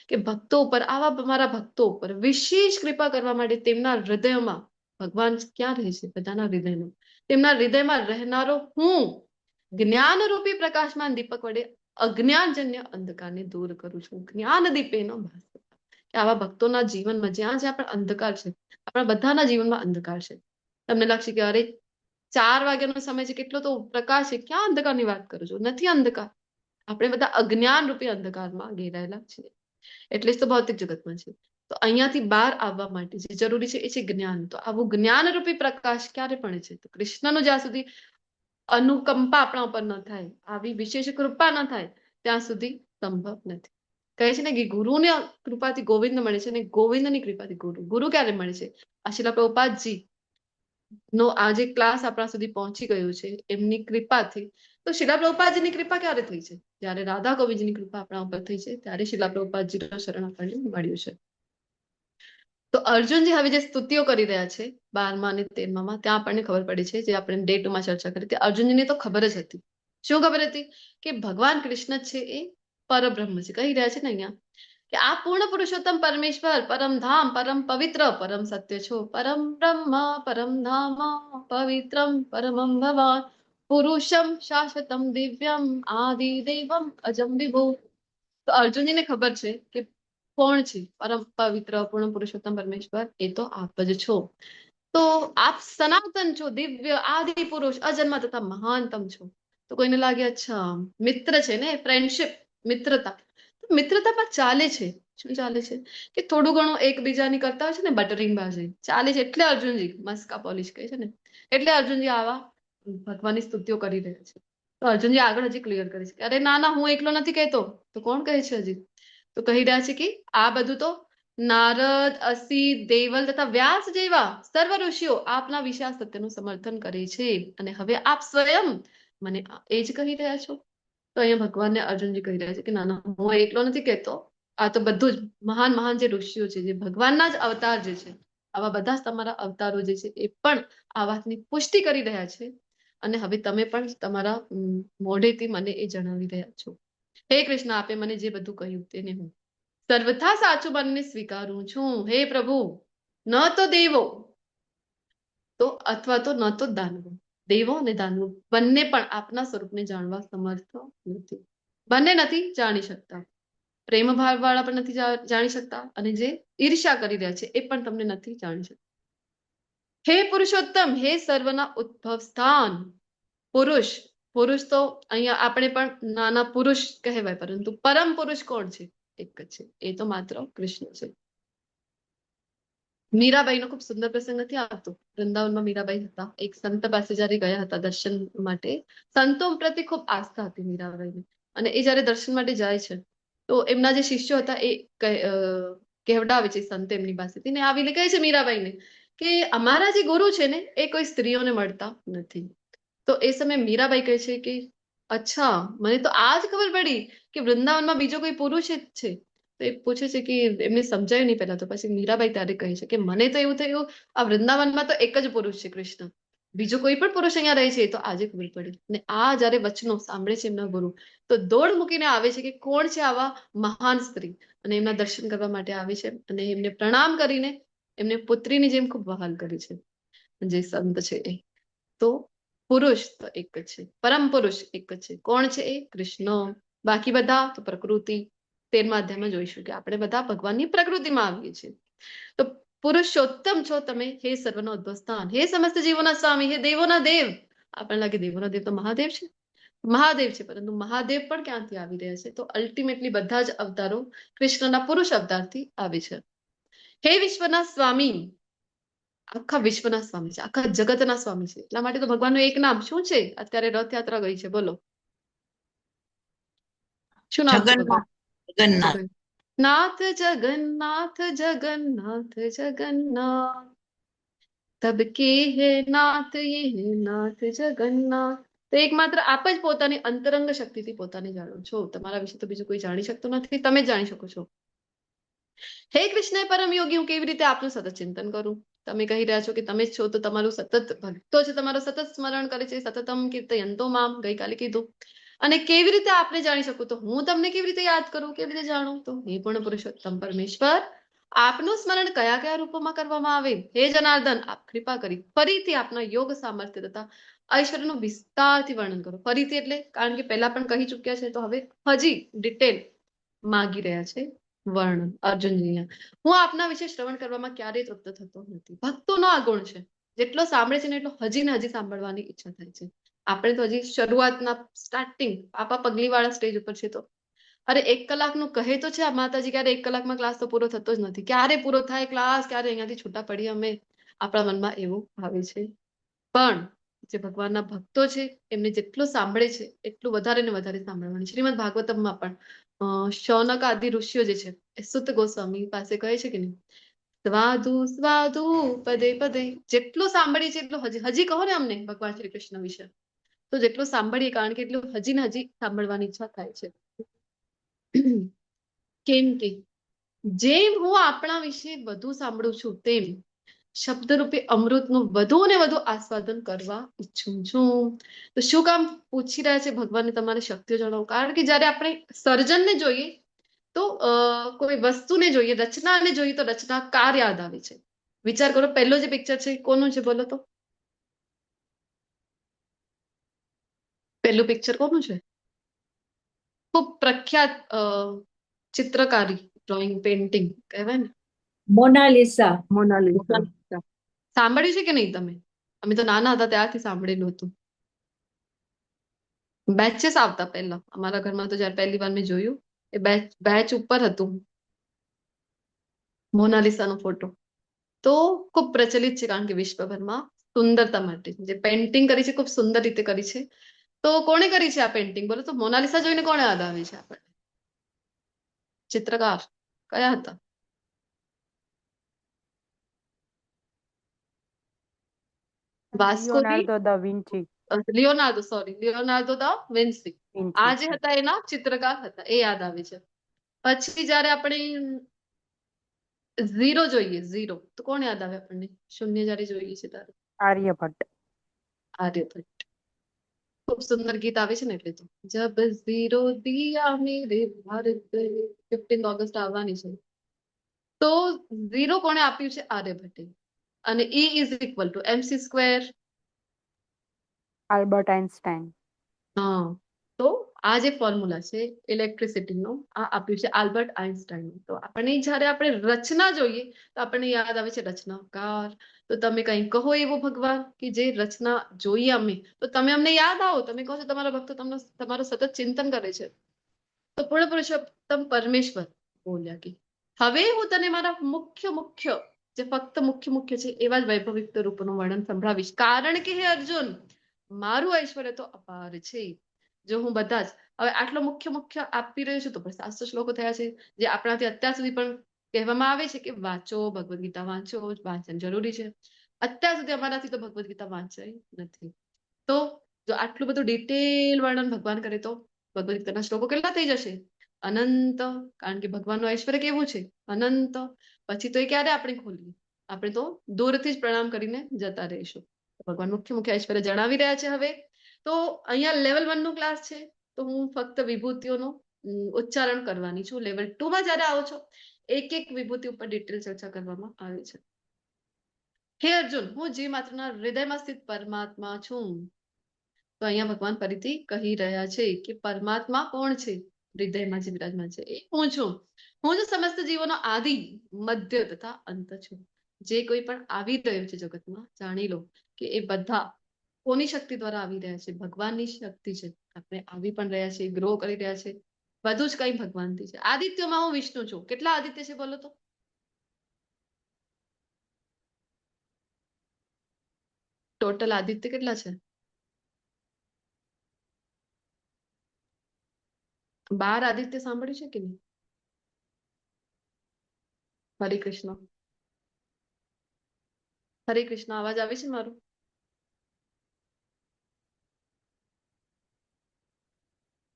S1: કે ભક્તો ઉપર, આવા મારા ભક્તો ઉપર વિશેષ કૃપા કરવા માટે તેમના હૃદયમાં, ભગવાન ક્યાં રહે છે? બધાના હૃદયમાં. તેમના હૃદયમાં રહેનારો હું જ્ઞાનરૂપી પ્રકાશમાન દીપક વડે અજ્ઞાનજન્ય અંધકારને દૂર કરું છું. જ્ઞાન દીપેનો ભાસ્વિતા, કે આવા ભક્તોના જીવનમાં જ્યાં જ્યાં પણ અંધકાર છે, આપણા બધાના જીવનમાં અંધકાર છે. તમને લાગશે કે અરે 4 વાગ્યાનો સમય છે, કેટલો તો પ્રકાશ છે, ક્યાં અંધકારની વાત કરું છું? નથી અંધકાર, આપણે બધા અજ્ઞાન રૂપી અંધકારમાં ઘેરાયેલા છીએ. એટલે જ તો ભૌતિક જગતમાં છે. તો અહીંયાથી બહાર આવવા માટે જે જરૂરી છે એ છે જ્ઞાન. તો આવું જ્ઞાન રૂપી પ્રકાશ ક્યારે પડે છે? તો કૃષ્ણનો જ્યાં સુધી અનુકંપા આપણા ઉપર ન થાય, આવી વિશેષ કૃપા ન થાય, ત્યાં સુધી સંભવ નથી. કહે છે ને કે ગુરુની કૃપાથી ગોવિંદ મળે છે, અને ગોવિંદની કૃપાથી ગુરુ. ગુરુ ક્યારે મળે છે? શીલા પ્રભુપાદજી નો આ જે ક્લાસ આપણા સુધી પહોંચી ગયું છે એમની કૃપાથી. તો શીલા પ્રભુપાદજીની કૃપા ક્યારે થઈ છે? જ્યારે રાધા ગોવિંદજીની કૃપા આપણા ઉપર થઈ છે, ત્યારે શીલા પ્રભુપાદજીનું શરણ આપણને મળ્યું છે. તો અર્જુનજી હવે જે સ્તુતિઓ કરી રહ્યા છે 12મા અને 13માં, ત્યાં આપણને ખબર પડી છે, જે આપણે ડે 2માં ચર્ચા કરી હતી, અર્જુનજીને તો ખબર જ હતી. શું ખબર હતી? કે ભગવાન કૃષ્ણ છે એ પરબ્રહ્મ છે. કહી રહ્યા છે ને અહીંયા કે આ પૂર્ણ પુરુષોત્તમ પરમેશ્વર, પરમ ધામ, પરમ પવિત્ર, પરમ સત્ય છો, પરમ બ્રહ્મ, પરમ ધામ, પવિત્રમ પરમમ ભવાન, પુરુષમ શાશ્વતમ દિવ્યમ, આદિ દેવમ અજમ વિભુ. તો અર્જુનજીને ખબર છે કે કોણ છે પરમ પવિત્ર પૂર્ણ પુરુષોત્તમ પરમેશ્વર? એ તો આપ જ છો. તો આપ સનાતન છો, દિવ્ય આદિ પુરુષ, અજન્મ તથા મહાનતમ છો. તો કોઈને લાગે અચ્છા મિત્ર છે ને, ફ્રેન્ડશિપ, મિત્રતા. મિત્રતામાં ચાલે છે, શું ચાલે છે? કે થોડું ઘણું એકબીજાની કરતા હોય છે ને, બટરિંગ બાજી ચાલે છે. એટલે અર્જુનજી મસ્કા પોલિશ કહે છે ને, એટલે અર્જુનજી આવા ભગવાનની સ્તુતિઓ કરી રહ્યા છે. તો અર્જુનજી આગળ હજી ક્લિયર કરે છે કે અરે ના ના, હું એકલો નથી કહેતો. તો કોણ કહે છે હજી? તો કહી રહ્યા છે કે આ બધું તો નારદ, અસી, દેવલ તથા વ્યાસ જેવા સર્વ ઋષિઓ આપના વિશાળ સત્યનું સમર્થન કરે છે, અને હવે આપ સ્વયં મને એ જ કહી રહ્યા છો. તો અહીંયા ભગવાનને અર્જુનજી કહી રહ્યા છે કે ના ના, હું એકલો નથી કહેતો, આ તો બધું જ મહાન મહાન જે ઋષિઓ છે, જે ભગવાનના જ અવતાર જે છે, આવા બધા જ તમારા અવતારો જે છે એ પણ આ વાતની પુષ્ટિ કરી રહ્યા છે. અને હવે તમે પણ તમારા મોઢેથી મને એ જણાવી રહ્યા છો. હે કૃષ્ણ, આપે મને જે બધું કહ્યું તેને હું સર્વથા સાચું માનીને સ્વીકારું છું. હે પ્રભુ, ન તો દેવો તો અથવા તો ન તો દાનવો, દેવો અને દાનવો બંને પણ આપના સ્વરૂપને જાણવા સમર્થ નથી. બંને નથી જાણી શકતા. પ્રેમ ભાવ વાળા પણ નથી જાણી શકતા, અને જે ઈર્ષ્યા કરી રહ્યા છે એ પણ તમને નથી જાણી શકતા. હે પુરુષોત્તમ, હે સર્વના ઉદ્ભવ સ્થાન. પુરુષ, પુરુષ તો અહીંયા આપણે પણ નાના પુરુષ કહેવાય, પરંતુ પરમ પુરુષ કોણ છે? એક જ છે, એ તો માત્ર કૃષ્ણ છે. મીરાબાઈનો ખૂબ સુંદર પ્રસંગ નથી આવતો? વૃંદાવનમાં મીરાબાઈ હતા, એક સંત પાસે જયારે ગયા હતા દર્શન માટે, સંતો પ્રતિ ખૂબ આસ્થા હતી મીરાબાઈને, અને એ જયારે દર્શન માટે જાય છે તો એમના જે શિષ્યો હતા એ કહેવડાવે છે સંત એમની પાસેથી ને આવીને કહે છે મીરાબાઈને કે અમારા જે ગુરુ છે ને એ કોઈ સ્ત્રીઓને મળતા નથી. તો એ સમયે મીરાબાઈ કહે છે કે અચ્છા, મને તો આ જ ખબર પડી કે વૃંદાવનમાં બીજો કોઈ પુરુષ જ છે. તો એ પૂછે છે કે એમને સમજાયું નહીં પહેલા. તો પછી મીરાબાઈ ત્યારે કહે છે કે મને તો એવું થયું આ વૃંદાવનમાં તો એક જ પુરુષ છે કૃષ્ણ, બીજો કોઈ પણ પુરુષ અહીંયા રહે છે તો આજે ખબર પડી. ને આ જયારે વચનો સાંભળે છે એમના ગુરુ તો દોડ મૂકીને આવે છે કે કોણ છે આવા મહાન સ્ત્રી, અને એમના દર્શન કરવા માટે આવે છે અને એમને પ્રણામ કરીને એમને પુત્રીની જેમ ખૂબ વહાલ કરી છે જે સંત છે એ. તો પુરુષ તો એક જ છે, પરમ પુરુષ એક જ છે. કોણ છે એ? કૃષ્ણ. બાકી બધા તો પ્રકૃતિ. 13મા અધ્યાયમાં જોઈશું કે આપણે બધા ભગવાનની પ્રકૃતિમાં આવીએ છીએ. તો પુરુષોત્તમ છો તમે, હે સર્વનો ઉદ્ભવસ્થાન, હે સમસ્ત જીવોના સ્વામી, હે દેવોના દેવ. આપણને લાગે દેવોના દેવ તો મહાદેવ છે, મહાદેવ છે, પરંતુ મહાદેવ પણ ક્યાંથી આવી રહ્યા છે? તો અલ્ટિમેટલી બધા જ અવતારો કૃષ્ણના પુરુષ અવતારથી આવે છે. હે વિશ્વના સ્વામી, આખા વિશ્વના સ્વામી છે, આખા જગતના સ્વામી છે. એટલા માટે તો ભગવાનનું એક નામ શું છે? અત્યારે રથયાત્રા ગઈ છે, બોલો શું નામ છે ભગવાન?
S8: જગન્નાથ.
S1: નાથ જગન્નાથ જગન્નાથ જગન્નાથ, તબ કે હે નાથ યે નાથ જગન્નાથ. તો એકમાત્ર આપ જ પોતાની અંતરંગ શક્તિથી પોતાને જાણો છો. તમારા વિશે તો બીજું કોઈ જાણી શકતું નથી, તમે જ જાણી શકો છો. હે કૃષ્ણ પરમ યોગી, હું કેવી રીતે આપનું સતત ચિંતન કરું? તમે કહી રહ્યા છો કે તમે જ છો, તો તમારું સતત ભક્તો છે, તમારું સતત સ્મરણ કરે છે, સતતમ કીર્તયંતો મામ, ગઈકાલે કીધું. અને કેવી રીતે આપને જાણી શકું? તો હું તમને કેવી રીતે યાદ કરું, કેવી રીતે જાણું? તો હે પૂર્ણ પુરુષોત્તમ પરમેશ્વર, આપનું સ્મરણ કયા કયા રૂપોમાં કરવામાં આવે? હે જનાર્દન, આપ કૃપા કરી ફરીથી આપના યોગ સામર્થ્ય તથા ઐશ્વર્યનું વિસ્તારથી વર્ણન કરો. ફરીથી એટલે કારણ કે પહેલા પણ કહી ચુક્યા છે, તો હવે હજી ડિટેલ માગી રહ્યા છે વર્ણન અર્જુનજી. હું આપના વિશે શ્રવણ કરવામાં ક્યારેય તૃપ્ત થતો નથી. ભક્તોનો આ ગુણ છે, જેટલો સાંભળે છે ને એટલો હજી ને હજી સાંભળવાની ઈચ્છા થાય છે. આપણે તો હજી શરૂઆતના સ્ટાર્ટિંગ પાપા પગલી વાળા સ્ટેજ ઉપર છે. તો અરે 1 કલાકનું કહે તો છે આ માતાજી, ક્યારે 1 કલાકમાં ક્લાસ તો પૂરો થતો જ નથી. ક્યારે પૂરો થાય ક્લાસ, ક્યારે અહીંયાથી છૂટા પડીએ અમે, આપણા મનમાં એવું આવે છે. પણ જે ભગવાનના ભક્તો છે એમને જેટલું સાંભળે છે એટલું વધારે ને વધારે સાંભળવાની. શ્રીમદ ભાગવતમમાં પણ શૌનક આદિ ઋષિઓ જે છે એ સુત ગોસ્વામી પાસે કહે છે કે નહીં, સ્વાદુ સ્વાદુ પદે પદે, જેટલું સાંભળીએ છે એટલું હજી કહો ને અમને ભગવાન શ્રી કૃષ્ણ વિશે, તો જેટલું સાંભળીએ કારણ કે એટલું હજી ને હજી સાંભળવાની ઈચ્છા થાય છે. કેમ કે જેમ હું આપણા વિશે વધુ સાંભળું છું તેમ શબ્દરૂપે અમૃતનું વધુ ને વધુ આસ્વાદન કરવા ઈચ્છું છું. તો શું કામ પૂછી રહ્યા છે ભગવાનને તમારી શક્તિઓ જણાવો? કારણ કે જયારે આપણે સર્જનને જોઈએ તો કોઈ વસ્તુને જોઈએ, રચનાને જોઈએ તો રચનાકાર યાદ આવે છે. વિચાર કરો, પહેલો જે પિક્ચર છે કોનું છે બોલો તો? પહેલું પિક્ચર કોનું છે? ખૂબ પ્રખ્યાત ચિત્રકારી, ડ્રોઈંગ, પેઇન્ટિંગ કહેવાય ને,
S3: મોનાલિસા.
S1: મોનાલિસા. સાંભળ્યું છે કે નહીં તમે? અમે તો નાના હતા ત્યારથી સાંભળેલું હતું. બેચેસ આવતા પહેલા અમારા ઘરમાં, તો જયારે પહેલી વાર મેં જોયું એ બેચ ઉપર હતું મોનાલિસાનો ફોટો. તો ખૂબ પ્રચલિત છે કારણ કે વિશ્વભરમાં સુંદરતા માટે જે પેઇન્ટિંગ કરી છે ખૂબ સુંદર રીતે કરી છે. તો કોણે કરી છે આ પેઇન્ટિંગ બોલો તો? મોનાલિસા જોઈને કોણે યાદ આવે છે આપણને? ચિત્રકાર કયા હતા? વાસ્કો ડી
S4: લિયોનાર્ડો દા વિન્ચી.
S1: લિયોનાર્ડો, સોરી, લિયોનાર્ડો દા વિન્સી.
S4: વિન્ચી.
S1: આ જે હતા એના ચિત્રકાર હતા, એ યાદ આવે છે. પછી જયારે આપણે ઝીરો જોઈએ, ઝીરો, તો કોણ યાદ આવે આપણને? શૂન્ય જયારે જોઈએ છે ત્યારે
S4: આર્યભટ્ટ.
S1: આર્યભટ્ટ. ખૂબ સુંદર ગીત આવે છે ને એટલે તો. જબ ઝીરો દિયા મેરે ભારત ગયે, 15 ઓગસ્ટ આવવાની છે. તો ઝીરો કોણે આપ્યું છે? આર્યભટ્ટે. અને E is equal to mc².
S4: Albert Einstein.
S1: હા, તો આ જે ફોર્મ્યુલા છે ઇલેક્ટ્રિસિટીનો, આ આપ્યું છે આલ્બર્ટ આઇન્સ્ટાઈન. તો આપણને જયારે આપણે રચના જોઈએ તો આપણને યાદ આવે છે રચનાકાર. તો તમે કંઈ કહો એવું ભગવાન કે જે રચના જોઈએ અમે, તો તમે અમને યાદ આવો. તમે કહો છો તમારા ભક્તો તમારું સતત ચિંતન કરે છે. તો પૂર્ણ પુરુષોત્તમ પરમેશ્વર બોલ્યા કે હવે હું તને મારા મુખ્ય જે ફક્ત મુખ્ય છે એવા જ વૈભવિક રૂપનું વર્ણન સંભળાવીશ. કારણ કે હે અર્જુન, મારું ઐશ્વર્ય તો અપાર છે. જો હું બધા જ હવે આટલો મુખ્ય મુખ્ય આપી રહ્યો છું તો પણ 700 શ્લોકો થયા છે, જે આપણાથી અત્યાર સુધી પણ કહેવામાં આવે છે કે વાંચો, ભગવદ્ ગીતા વાંચો, વાંચન જરૂરી છે. અત્યાર સુધી અમારાથી તો ભગવદ્ ગીતા વાંચાઈ નથી. તો જો આટલું બધું ડિટેલ વર્ણન ભગવાન કરે તો ભગવદ્ ગીતાના શ્લોકો કેટલા થઈ જશે? અનંત. કારણ કે ભગવાનનું ઐશ્વર્ય કેવું છે? અનંત. પછી તો એ ક્યારે આપણે ખોલીએ? આપણે તો દૂરથી જ પ્રણામ કરીને જતા રહીશું. ભગવાન મુખ્ય મુખ્ય ઐશ્વર્ય જણાવી રહ્યા છે. હવે તો અહીંયા લેવલ 1 નો ક્લાસ છે, તો હું ફક્ત વિભૂતિઓનો ઉચ્ચારણ કરવાની છું. લેવલ 2 માં જયારે આવો છો, એક એક વિભૂતિ ઉપર ડિટેલ ચર્ચા કરવામાં આવે છે. હે અર્જુન, હું જીવ માત્રના હૃદયમાં સ્થિત પરમાત્મા છું. તો અહીંયા ભગવાન ફરીથી કહી રહ્યા છે કે પરમાત્મા કોણ છે? હૃદયમાં જે વિરાજમાન છે એ હું છું. હું જ સમસ્ત જીવોનો આદિ, મધ્ય તથા અંત છું. જે કોઈ પણ આવી રહ્યું છે જગતમાં, જાણી લો કે એ બધા કોની શક્તિ દ્વારા આવી રહ્યા છે? ભગવાનની શક્તિ છે. આપણે આવી પણ રહ્યા છે, ગ્રો કરી રહ્યા છે, બધું જ કઈ ભગવાનથી છે. આદિત્યમાં હું વિષ્ણુ છું. કેટલા આદિત્ય છે બોલો તો? ટોટલ આદિત્ય કેટલા છે? 12 આદિત્ય સાંભળ્યું છે કે નહીં? હરે કૃષ્ણ. હરે કૃષ્ણ. અવાજ આવે છે મારો?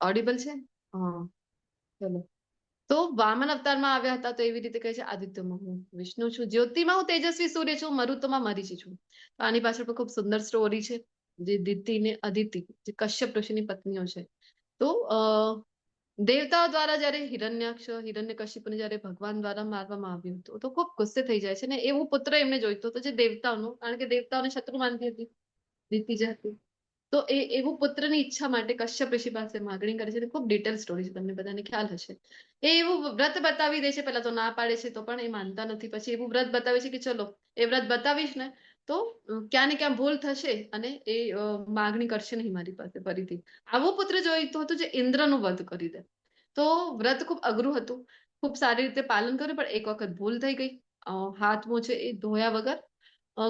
S1: ઓડિબલ છે? હા, ચલો. તો વામન અવતારમાં આવ્યા હતા, તો એવી રીતે કહે છે આદિત્યમાં હું વિષ્ણુ છું, જ્યોતિમાં હું તેજસ્વી સૂર્ય છું, મરુતમાં મરીચી છું. તો આની પાછળ પણ ખૂબ સુંદર સ્ટોરી છે, જે દિતિ ને અદિતિ, જે કશ્યપ ઋષિની પત્નીઓ છે. તો દેવતાઓ દ્વારા જયારે હિરણ્યકશિપુને જયારે ભગવાન દ્વારા મારવામાં આવ્યું હતું, તો ખૂબ ગુસ્સે થઈ જાય છે ને એવું પુત્ર એમને જોઈતો હતો જે દેવતાઓનું, કારણ કે દેવતાઓને શત્રુ માનતી હતી દિતિ જે હતી. તો એ એવું પુત્રની ઈચ્છા માટે કશ્યપ ઋષિ પાસે માગણી કરે છે. ખૂબ ડિટેલ સ્ટોરી છે, તમને બધાને ખ્યાલ હશે. એ એવું વ્રત બતાવી દે છે. પહેલા તો ના પાડે છે, તો પણ એ માનતા નથી. પછી એવું વ્રત બતાવે છે કે ચલો એ વ્રત બતાવીશ ને તો ક્યાં ને ક્યાં ભૂલ થશે અને એ માગણી કરશે નહીં મારી પાસે ફરીથી. આવો પુત્ર જોઈતો હતો જે ઇન્દ્રનું વધ કરી દે. તો વ્રત ખૂબ અઘરું હતું, ખૂબ સારી રીતે પાલન કર્યું, પણ એક વખત ભૂલ થઈ ગઈ. હાથ મોં છે એ ધોયા વગર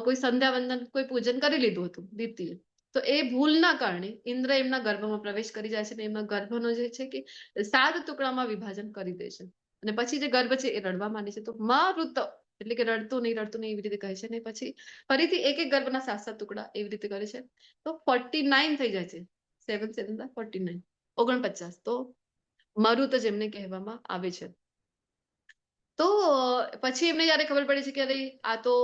S1: કોઈ સંધ્યા વંદન, કોઈ પૂજન કરી લીધું હતું દિતિએ. તો એ ભૂલના કારણે ઇન્દ્ર એમના ગર્ભમાં પ્રવેશ કરી જાય છે અને એમના ગર્ભનો જે છે કે 7 ટુકડામાં વિભાજન કરી દે છે. અને પછી જે ગર્ભ છે એ રડવા માંડે છે. તો મારુત એટલે કે રડતું નહીં એવી રીતે કહે છે. ને પછી ફરીથી એક એક ગર્ભના 7 ટુકડા એવી રીતે કરે છે. તો 49 થઈ જાય છે. 7 7 49, 49. તો મરુત જેમને કહેવામાં આવે છે. તો પછી એમને જયારે ખબર પડે છે કે અરે આ તો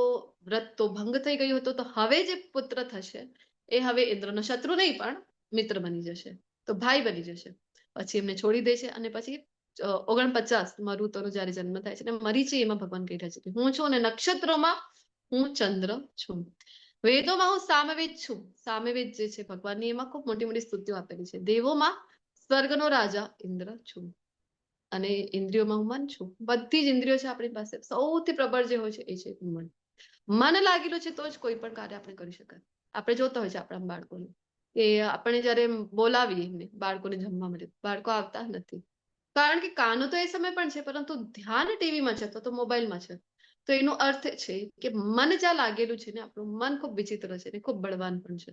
S1: વ્રત તો ભંગ થઈ ગયું હતું, તો હવે જે પુત્ર થશે એ હવે ઇન્દ્રનો શત્રુ નહીં પણ મિત્ર બની જશે, તો ભાઈ બની જશે. પછી એમને છોડી દે છે અને પછી 49 મરુતોનો જયારે જન્મ થાય છે, અને મરીચી એમાં ભગવાન કહી રહ્યા છે કે હું છું, અને નક્ષત્રોમાં હું ચંદ્ર છું. વેદોમાં હું સામવેદ છું. સામવેદ જે છે ભગવાનની, એમાં ખૂબ મોટી મોટી સ્તુતિઓ આપેલી છે. દેવોમાં સ્વર્ગનો રાજા ઇન્દ્ર છું. અને ઇન્દ્રિયોમાં હું મન છું. બધી જ ઇન્દ્રિયો છે આપણી પાસે. સૌથી પ્રબળ જે હોય છે એ છે મન. મન લાગેલું છે તો જ કોઈ પણ કાર્ય આપણે કરી શકાય. આપણે જોતા હોય છે આપણા બાળકોને કે આપણે જયારે બોલાવીએ એમને બાળકોને જમવા માટે, બાળકો આવતા નથી. કારણ કે કાનો તો એ સમય પણ છે, પરંતુ ધ્યાન ટીવીમાં છે તો મોબાઈલમાં છે. તો એનો અર્થ છે કે મન જ્યાં લાગેલું છે ને, આપણું મન ખૂબ વિચિત્ર છે ને ખૂબ બળવાન પણ છે.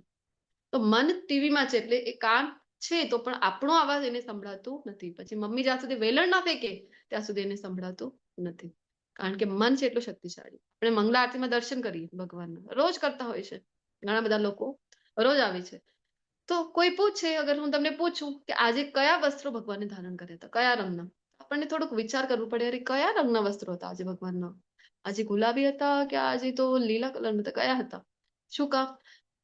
S1: તો મન ટીવીમાં છે એટલે એ કાન છે તો પણ આપણો અવાજ એને સંભળાતું નથી. પછી મમ્મી જ્યાં સુધી વેલણ ના ફેંકે ત્યાં સુધી એને સંભળાતું નથી, કારણ કે મન છે એટલું શક્તિશાળી. આપણે મંગળા આરતીમાં દર્શન કરીએ ભગવાનના, રોજ કરતા હોય છે, ઘણા બધા લોકો રોજ આવે છે. તો કોઈ પૂછે, અગર હું તમને પૂછું કે આજે કયા વસ્ત્રો ભગવાને ધારણ કર્યા હતા, કયા રંગના, આપણને થોડુંક વિચાર કરવું પડે. અરે કયા રંગના વસ્ત્રો હતા આજે ભગવાનના? આજે ગુલાબી હતા કે આજે તો લીલા કલરના હતા? કયા હતા? શું કામ?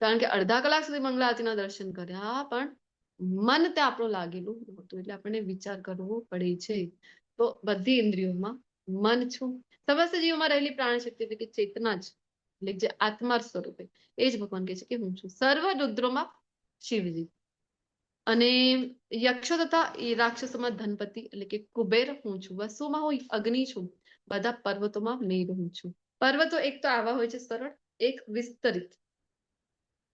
S1: કારણ કે અડધા કલાક સુધી મંગળા આરતીના દર્શન કર્યા પણ મન ત્યાં આપણું લાગેલું નહોતું. એટલે આપણને વિચાર કરવો પડે છે. તો બધી ઇન્દ્રિયોમાં મન છું. સમસ્ત જીવોમાં રહેલી પ્રાણ શક્તિ એટલે કે ચેતના જ, એટલે જે આત્મા સ્વરૂપે, એ જ ભગવાન કહે છે કે હું છું. સર્વ રુદ્રોમાં શિવજી, અને યક્ષો તથા એ રાક્ષસોમાં ધનપતિ એટલે કે કુબેર હું છું. વસુમાં હું અગ્નિ છું. બધા પર્વતોમાં મેરુ હું છું. પર્વતો એક તો આવા હોય છે સરળ, એક વિસ્તરિત.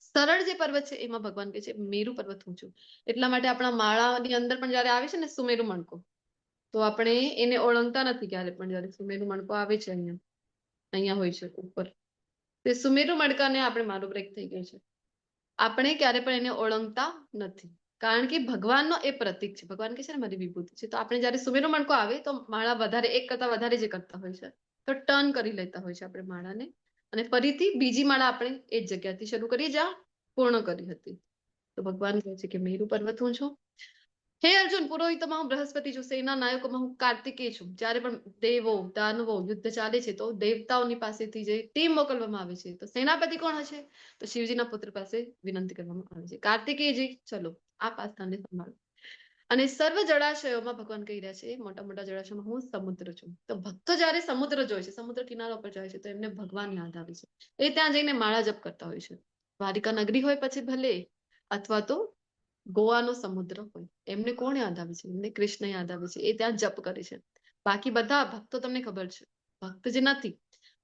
S1: સરળ જે પર્વત છે એમાં ભગવાન કહે છે મેરુ પર્વત હું છું. એટલા માટે આપણા માળાની અંદર પણ જયારે આવે છે ને સુમેરુ મણકો, તો આપણે એને ઓળંગતા નથી ક્યારે પણ. જયારે સુમેરુ મણકો આવે છે અહીંયા હોય છે ઉપર, તે સુમેરુ મણકાને આપણે મારું બ્રેક થઈ ગયું છે, આપણે ક્યારે પણ એને ઓળંગતા નથી. કારણ કે ભગવાનનો એ પ્રતીક છે. ભગવાન કે છે ને મારી વિભૂતિ છે. તો આપણે જયારે સુમેરનો મણકો આવે તો માળા વધારે એક કરતા વધારે જે કરતા હોય છે તો ટર્ન કરી લેતા હોય છે આપણે માળાને અને ફરીથી બીજી માળા આપણે એ જ જગ્યાથી શરૂ કરીએ જ્યાં પૂર્ણ કરી હતી. તો ભગવાન કહે છે કે મેરુ પર્વત હું છું. હે અર્જુન, પુરોહિતોમાં હું બૃહસ્પતિ છું, સેના નાયકોમાં હું કાર્તિકેય છું. જ્યારે પણ દેવો દાનવો યુદ્ધ ચાલે છે તો દેવતાઓની પાસેથી જે ટીમ મોકલવામાં આવે છે તો સેનાપતિ કોણ હશે? તો શિવજીના પુત્ર પાસે વિનંતી કરવામાં આવે છે, કાર્તિકેયજી ચલો આ પાસ્થાનને સંભાળો. અને સર્વ જળાશયોમાં ભગવાન કહી રહ્યા છે મોટા મોટા જળાશયોમાં હું સમુદ્ર છું. તો ભક્તો જયારે સમુદ્ર જોઈ છે, સમુદ્ર કિનારા પર જાય છે તો એમને ભગવાન યાદ આવે છે. એ ત્યાં જઈને માળા જપ કરતા હોય છે. દ્વારિકા નગરી હોય પછી ભલે અથવા તો ગોવાનો સમુદ્ર હોય, એમને કોણ યાદ આવે છે? એમને કૃષ્ણ યાદ આવે છે. એ ત્યાં જપ કરે છે. બાકી બધા ભક્તો તમને ખબર છે, ભક્ત જે નથી,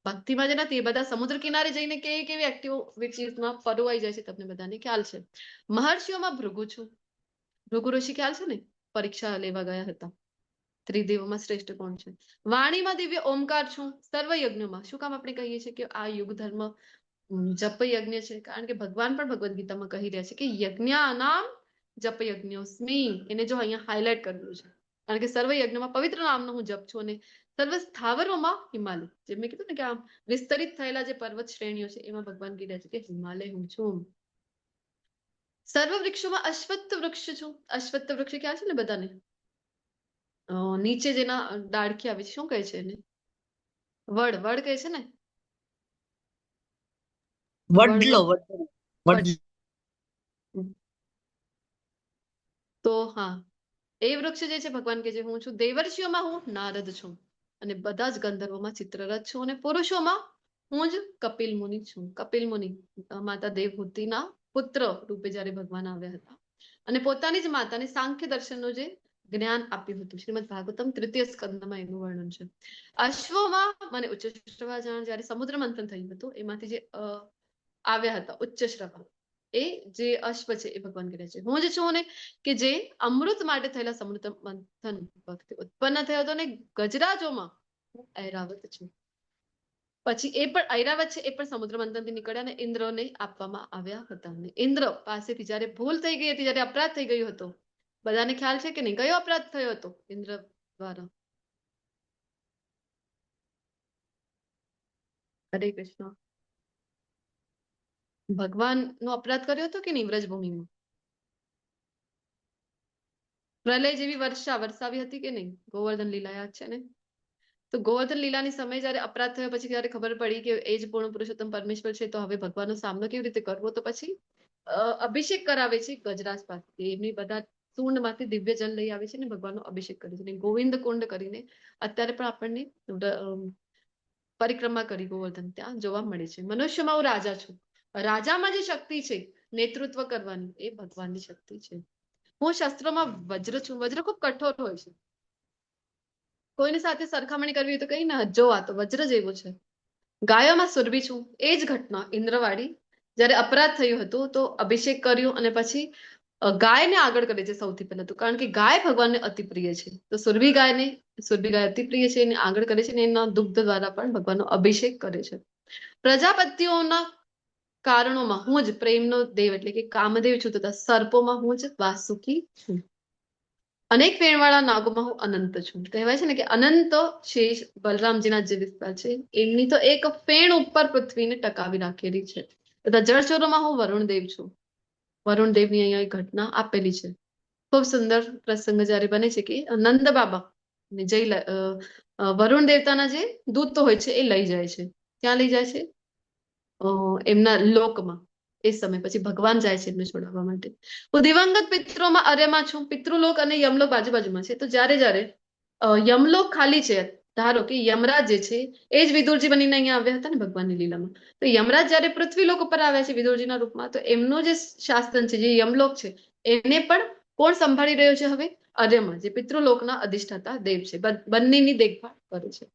S1: ભક્તિમાં જે નથી, એ બધા સમુદ્ર કિનારે જઈને કેવી કેવી એક્ટિવિટીઝમાં પરોવાઈ જાય છે. તમને બધાને ખ્યાલ છે. મહર્ષિઓમાં ભૃગુ છું. ભૃગુ ઋષિ ખ્યાલ છે ને, પરીક્ષા લેવા ગયા હતા. ત્રિદેવોમાં શ્રેષ્ઠ કોણ છે? વાણીમાં દિવ્ય ઓમકાર છું. સર્વ યજ્ઞોમાં શું કામ આપણે કહીએ છીએ કે આ યુગ ધર્મ જપ યજ્ઞ છે? કારણ કે ભગવાન પણ ભગવદ્ ગીતામાં કહી રહ્યા છે કે યજ્ઞાનામ જપ યજ્ઞોસ્મી. એને જો અહીંયા હાઇલાઇટ કર્યું છે કારણ કે સર્વ યજ્ઞમાં પવિત્ર નામનો હું જપ છું અને સર્વ સ્થાવરોમાં હિમાલય, જેમ મેં કીધું ને કે આમ વિસ્તરિત થયેલા જે પર્વત શ્રેણીઓ છે એમાં ભગવાન કહી રહ્યા છે કે હિમાલય હું છું. સર્વ વૃક્ષોમાં અશ્વત્થ વૃક્ષ છું. અશ્વત્થ વૃક્ષ ક્યાં છે ને બધાને નીચે જેના ડાળખી આવે છે શું કહે છે એને? વડ. વડ કહે છે ને?
S8: વડલો
S1: વડ.
S8: વડલો.
S1: તો હા, એ વૃક્ષ જે છે ભગવાન કે જે હું છું. દેવર્ષિઓમાં હું નારદ છું અને બધા જ ગંધર્વોમાં ચિત્રરથ છું અને પુરુષોમાં હું જ કપિલ મુનિ છું. કપિલ મુનિ માતા દેવહૂતિના પુત્ર રૂપે જયારે ભગવાન આવ્યા હતા અને પોતાની જ માતાને સાંખ્ય દર્શનનું જે જ્ઞાન આપ્યું હતું. શ્રીમદ ભાગવતમ તૃતીય સ્કંદમાં એનું વર્ણન છે. અશ્વમાં મને ઉચ્ચશ્રવા જાણ, જયારે સમુદ્ર મંથન થયું હતું એમાંથી જે આવ્યા હતા ઉચ્ચશ્રવા, એ જે અશ્વ છે એ ભગવાન કહે છે હું જ છું ને કે જે અમૃત માટે થયેલા સમુદ્ર મંથન વખતે ઉત્પન્ન થયો હતો ને ગજરાજોમાં હું ઐરાવત છું. પછી એ પણ ઐરાવત છે, એ પણ સમુદ્ર મંથન થી નીકળ્યા અને ઇન્દ્રને આપવામાં આવ્યા હતા. ઇન્દ્ર પાસેથી જયારે ભૂલ થઈ ગઈ હતી, જયારે અપરાધ થઈ ગયો હતો, બધાને ખ્યાલ છે કે નહીં કયો અપરાધ થયો હતો ઇન્દ્ર દ્વારા? હરે કૃષ્ણ. ભગવાનનો અપરાધ કર્યો હતો કે નહીં વ્રજભૂમિમાં? પ્રલય જેવી વર્ષા વરસાવી હતી કે નહીં? ગોવર્ધન લીલા યાદ છે ને? તો ગોવર્ધન લીલાની સમય જયારે અપરાધ થયો પછી જયારે ખબર પડી કે એ જ પૂર્ણ પુરુષોત્તમ પરમેશ્વર છે તો હવે ભગવાનનો સામનો કેવી રીતે કરવો, તો પછી અભિષેક કરાવે છે ગજરાજ પાસેથી. એમની બધા સૂંડમાંથી દિવ્ય જલ લઈ આવે છે ને ભગવાનનો અભિષેક કરે છે. ગોવિંદ કુંડ કરીને અત્યારે પણ આપણને પરિક્રમા કરી ગોવર્ધન ત્યાં જોવા મળે છે. મનુષ્યમાં હું રાજા છું. રાજામાં જે શક્તિ છે નેતૃત્વ કરવાની, એ ભગવાનની શક્તિ છે. હું શસ્ત્રોમાં વજ્ર છું. વજ્ર ખૂબ કઠોર હોય છે. કોઈની સાથે સરખામણી કરવી તો કઈ ના, જો આ તો વજ્ર જેવો છે. ગાયોમાં સુરભી છું. એ જ ઘટના ઇન્દ્રવાળી, જયારે અપરાધ થયું હતું તો અભિષેક કર્યું અને પછી ગાયને આગળ કરે છે સૌથી પહેલા તો, કારણ કે ગાય ભગવાનને અતિ પ્રિય છે. તો સુરભી ગાય અતિ પ્રિય છે, એને આગળ કરે છે અને એના દુગ્ધ દ્વારા પણ ભગવાનનો અભિષેક કરે છે. પ્રજાપતિઓના કારણોમાં હું જ પ્રેમનો દેવ એટલે કે કામદેવ છું તથા સર્પોમાં હું જ વાસુકી છું. અનેક ફેણવાળા નાગોમાં હું અનંત છું. કહેવાય છે ને કે અનંત શેષ બલરામજીના જે વિસ્તાર છે એમની તો એક ફેણ ઉપર પૃથ્વીને ટકાવી રાખેલી છે. તથા જળચરોમાં હું વરુણદેવ છું. વરુણદેવની અહીંયા એક ઘટના આપેલી છે. ખૂબ સુંદર પ્રસંગ જયારે બને છે કે નંદ બાબા ને વરુણ દેવતાના જે દૂતો હોય છે એ લઈ જાય છે. ક્યાં લઈ જાય છે? એમના લોકમાં. એ સમય પછી ભગવાન જાય છે એમને છોડાવવા માટે. હું દિવંગત પિત્રોમાં અરેમાં છું. પિતૃલોક અને યમલોક બાજુમાં છે. તો જયારે યમલોક ખાલી છે, ધારો કે યમરાજ જે છે એ જ વિદુરજી બનીને અહીંયા આવ્યા હતા ને ભગવાનની લીલામાં, તો યમરાજ જયારે પૃથ્વીલોક ઉપર આવ્યા છે વિદુરજીના રૂપમાં, તો એમનું જે શાસન છે જે યમલોક છે એને પણ કોણ સંભાળી રહ્યો છે હવે? અર્યમા, જે પિતૃલોકના અધિષ્ઠાતા દેવ છે, બંનેની દેખભાળ કરે છે.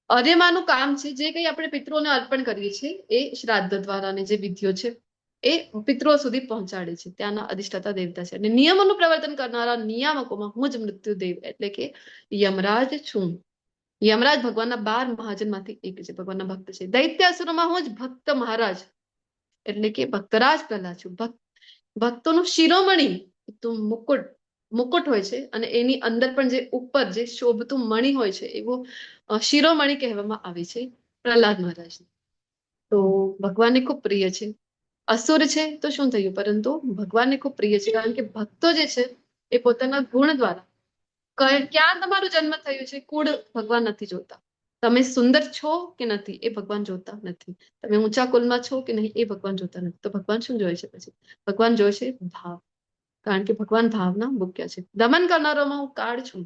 S1: અર્યમાનું કામ છે જે કંઈ આપણે પિતૃઓને અર્પણ કરીએ છીએ એ શ્રાદ્ધ દ્વારા અને જે વિધિઓ છે એ પિતૃઓ સુધી પહોંચાડે છે. ત્યાંના અધિષ્ઠાતા દેવતા છે અને નિયમોનું પ્રવર્તન કરનારા નિયામકોમાં હું જ મૃત્યુદેવ એટલે કે યમરાજ છું. યમરાજ ભગવાનના 12 મહાજનમાંથી એક છે, ભગવાનના ભક્ત છે. દૈત્ય અસુરોમાં હું જ ભક્ત મહારાજ એટલે કે ભક્તરાજ પ્રહલાદ છું. ભક્તોનું શિરોમણી તો મુકુટ હોય છે, અને એની અંદર પણ જે ઉપર જે શોભતું મણિ હોય છે એવું શિરોમણી કહેવામાં આવે છે પ્રહલાદ મહારાજને. તો ભગવાનને ખૂબ પ્રિય છે. અસુર છે તો શું થયું, પરંતુ ભગવાનને ખૂબ પ્રિય છે, કારણ કે ભક્તો જે છે એ પોતાના ગુણ દ્વારા ક્યાં તમારું જન્મ થયું છે કુળ ભગવાન નથી જોતા. તમે સુંદર છો કે નથી એ ભગવાન જોતા નથી. તમે ઊંચા કુલમાં છો કે નહીં એ ભગવાન જોતા નથી. તો ભગવાન શું જોઈ છે પછી? ભગવાન જોઈ છે ભાવ, કારણ કે ભગવાન ભાવના ભૂખ્યા છે. દમન કરનારોમાં હું કાળ છું,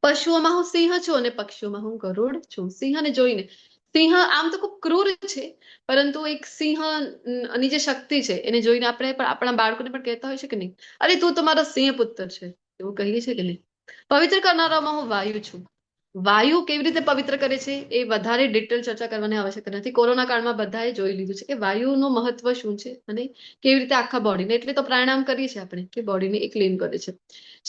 S1: પશુઓમાં હું સિંહ છું, અને પક્ષીઓમાં હું ગરુડ છું. સિંહને જોઈને, સિંહ આમ તો ખૂબ ક્રૂર છે, પરંતુ એક સિંહની જે શક્તિ છે એને જોઈને આપણે પણ આપણા બાળકોને પણ કહેતા હોય છે કે નહીં, અરે તું તો મારો સિંહ પુત્ર છે, એવું કહીએ છીએ કે નહીં. પવિત્ર કરનારામાં હું વાયુ છું. વાયુ કેવી રીતે પવિત્ર કરે છે એ વધારે ડિટેલ ચર્ચા કરવાની આવશ્યકતા નથી. કોરોના કાળમાં બધાએ જોઈ લીધું છે કે વાયુનું મહત્વ શું છે અને કેવી રીતે આખા બોડીને, એટલે તો પ્રાણાયામ કરીએ છીએ આપણે કે બોડીને એ ક્લીન કરે છે.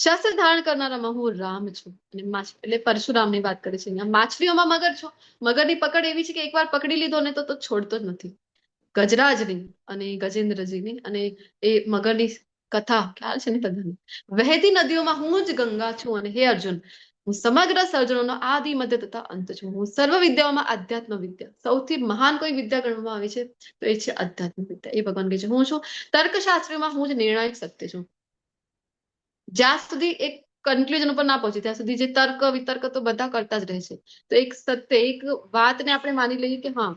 S1: શસ્ત્ર ધારણ કરનારામાં હું રામ છું, અને એટલે પરશુરામની વાત કરે છે અહીંયા. માછલીઓમાં મગર છો. મગરની પકડ એવી છે કે એકવાર પકડી લીધો ને તો છોડતો જ નથી. ગજરાજની અને ગજેન્દ્રજીની અને એ મગરની કથા ખ્યાલ છે ને બધાને. વહેતી નદીઓમાં હું જ ગંગા છું, અને હે અર્જુન હું સમગ્ર સર્જનોનો આદિ મધ્ય તથા અંત છું. હું સર્વ વિદ્યાઓમાં અધ્યાત્મ વિદ્યા, સૌથી મહાન કોઈ વિદ્યા ગણવામાં આવે છે તો એ છે અધ્યાત્મ વિદ્યા. એ ભગવાન કહે છે હું છું. તર્કશાસ્ત્રીમાં હું જ નિર્ણાયક સત્ય છું. જ્યાં સુધી એક કન્ક્લુઝન ઉપર ના પહોંચે ત્યાં સુધી જે તર્ક વિતર્ક તો બધા કરતા જ રહે છે. તો એક સત્ય, એક વાતને આપણે માની લઈએ કે હા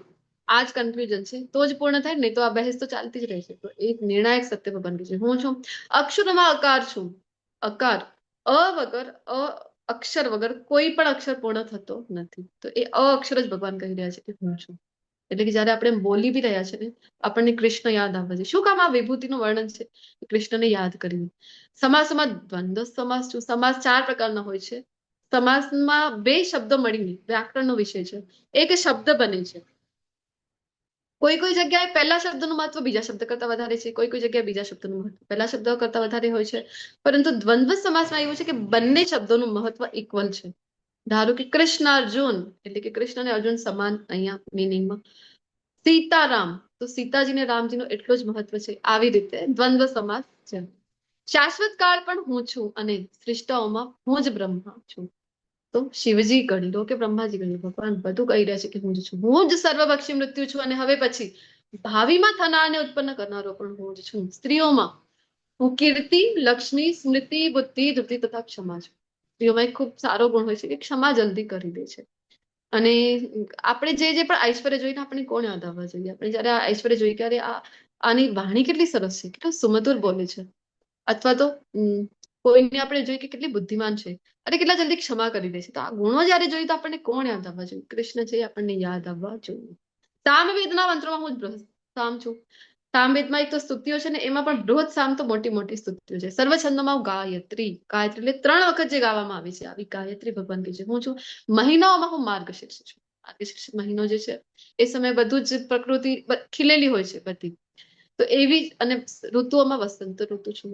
S1: આ જ કન્ક્લુઝન છે તો જ પૂર્ણ થાય, નહીં તો આ બહેસ તો ચાલતી જ રહે છે. તો એક નિર્ણાયક સત્ય ભગવાન કહે છે હું છું. અક્ષરોમાં અકાર છું. અકાર, વગર અક્ષર વગર કોઈ પણ અક્ષર પૂર્ણ થતો નથી. તો એ અક્ષર જ ભગવાન કહી રહ્યા છે કે હું છું. એટલે કે જયારે આપણે બોલી બી રહ્યા છે ને, આપણને કૃષ્ણ યાદ આવે છે. શું કામ? આ વિભૂતિનું વર્ણન છે કૃષ્ણને યાદ કરીને. સમાસમાં દ્વંદ્વ સમાસ છું. સમાસ 4 પ્રકારના હોય છે. સમાસમાં 2 શબ્દો મળીને વ્યાકરણનો વિષય છે. એક શબ્દ બને છે. કોઈ કોઈ જગ્યાએ પહેલા શબ્દનું મહત્વ બીજા શબ્દ કરતા વધારે છે, કોઈ કોઈ જગ્યાએ બીજા શબ્દનું મહત્વ પહેલા શબ્દ કરતા વધારે હોય છે. પરંતુ દ્વંદ્વ સમાસમાં એવું છે કે બંને શબ્દોનું મહત્વ ઇક્વલ છે. ધારો કે કૃષ્ણ અર્જુન, એટલે કે કૃષ્ણ અને અર્જુન સમાન અહીંયા મિનિંગમાં. સીતારામ, તો સીતાજીને રામજીનું એટલું જ મહત્વ છે. આવી રીતે દ્વંદ્વ સમાસ છે. શાશ્વત કાળ પણ હું છું, અને સૃષ્ટાઓમાં હું જ બ્રહ્મા છું. તો શિવજી ગણી લો કે બ્રહ્માજી ગણી લો, ભગવાન બધું કહી રહ્યા છે કે હું જ છું. હું જ સર્વભક્ષી મૃત્યુ છું, અને હવે પછી ભાવિમાં થનારને ઉત્પન્ન કરનારો પણ હું જ છું. સ્ત્રીઓમાં હું કીર્તિ, લક્ષ્મી, સ્મૃતિ, બુદ્ધિ, ધૃતિ તથા ક્ષમા છું. સ્ત્રીઓમાં એક ખૂબ સારો ગુણ હોય છે કે ક્ષમા જલ્દી કરી દે છે. અને આપણે જે પણ ઐશ્વર્ય જોઈને આપણે કોણ યાદ આવવા જોઈએ? આપણે જયારે આ ઐશ્વર્ય જોઈએ ત્યારે આની વાણી કેટલી સરસ છે, કેટલું સુમધુર બોલે છે. અથવા તો કોઈને આપણે જોઈએ કે કેટલી બુદ્ધિમાન છે, અરે કેટલા જલ્દી ક્ષમા કરી દે છે. તો આ ગુણો જયારે જોઈએ તો આપણને કોણ યાદ આવવા જોઈએ? કૃષ્ણ છે આપણને યાદ આવવા જોઈએ. સામવેદના મંત્રોમાં હું જ સામ છું. સામવેદમાં એક તો સ્તુતિઓ છે ને, એમાં પણ બૃહદ સામ તો મોટી મોટી સ્તુતિઓ છે. સર્વછંદોમાં હું ગાયત્રી, ગાયત્રી એટલે 3 વખત જે ગાવામાં આવે છે આવી ગાયત્રી ભગવાન કહે છે હું છું. મહિનાઓમાં હું માર્ગશીર્ષ છું. માર્ગશીર્ષ મહિનો જે છે એ સમયે બધું જ પ્રકૃતિ ખીલેલી હોય છે બધી. તો એવી જ, અને ઋતુઓમાં વસંત ઋતુ છું.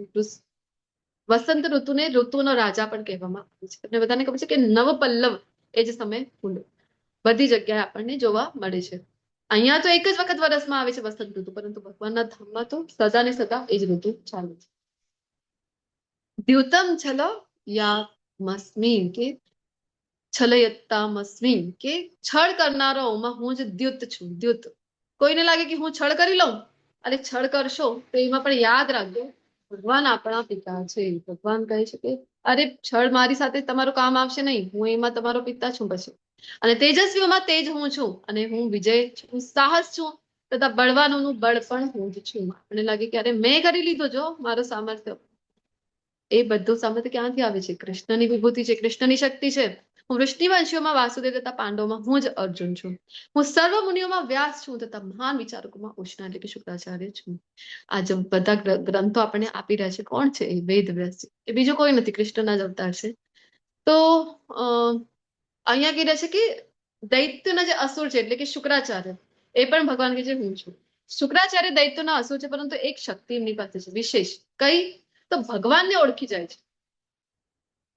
S1: વસંત ઋતુને ઋતુનો રાજા પણ કહેવામાં આવે છે. તમને બધાને ખબર છે કે નવપલ્લવ એ જ સમય ફૂલ બધી જગ્યાએ આપણને જોવા મળે છે. અહીંયા તો એક જ વખત વર્ષમાં આવે છે વસંત ઋતુ, પરંતુ ભગવાનના ધામમાં તો સદા ને સદા એ જ ઋતુ ચાલે છે. દ્યુતમ છલો યામસ્મી, કે છલયત્તામસ્મી, કે છળ કરનારાઓમાં હું જ દ્યુત છું. દ્યુત, કોઈને લાગે કે હું છળ કરી લઉં, અરે છળ કરશો તો એમાં પણ યાદ રાખજો ભગવાન આપણા પિતા છે. ભગવાન કહે છે કે અરે છળ મારી સાથે તમારું કામ આવશે નહીં, હું એમાં તમારો પિતા છું પછી. અને તેજસ્વીઓમાં તેજ હું છું, અને હું વિજય છું, સાહસ છું, તથા બળવાનોનું બળ પણ હું જ છું. મને લાગે કે અરે મેં કરી લીધો જો મારો સામર્થ્ય, એ બધું સામર્થ્ય ક્યાંથી આવે છે? કૃષ્ણની વિભૂતિ છે, કૃષ્ણની શક્તિ છે. હું વૃષ્ણિવંશીઓમાં વાસુદેવ તથા પાંડવોમાં હું જ અર્જુન છું. હું સર્વ મુનિઓમાં વ્યાસ છું, તથા મહાન વિચારકોમાં ઉષ્ણા એટલે કે શુક્રાચાર્ય છું. આ જે બધા ગ્રંથો આપણને આપી રહ્યા છે કોણ છે? એ વેદ વ્યાસ છે. એ બીજું કોઈ નથી, કૃષ્ણના જ અવતાર છે. તો અહીંયા કહી રહ્યા છે કે દૈત્યના જે અસુર છે એટલે કે શુક્રાચાર્ય, એ પણ ભગવાન કહે છે હું છું. શુક્રાચાર્ય દૈત્યના અસુર છે, પરંતુ એક શક્તિ એમની પાસે છે વિશેષ. કઈ? તો ભગવાનને ઓળખી જાય છે.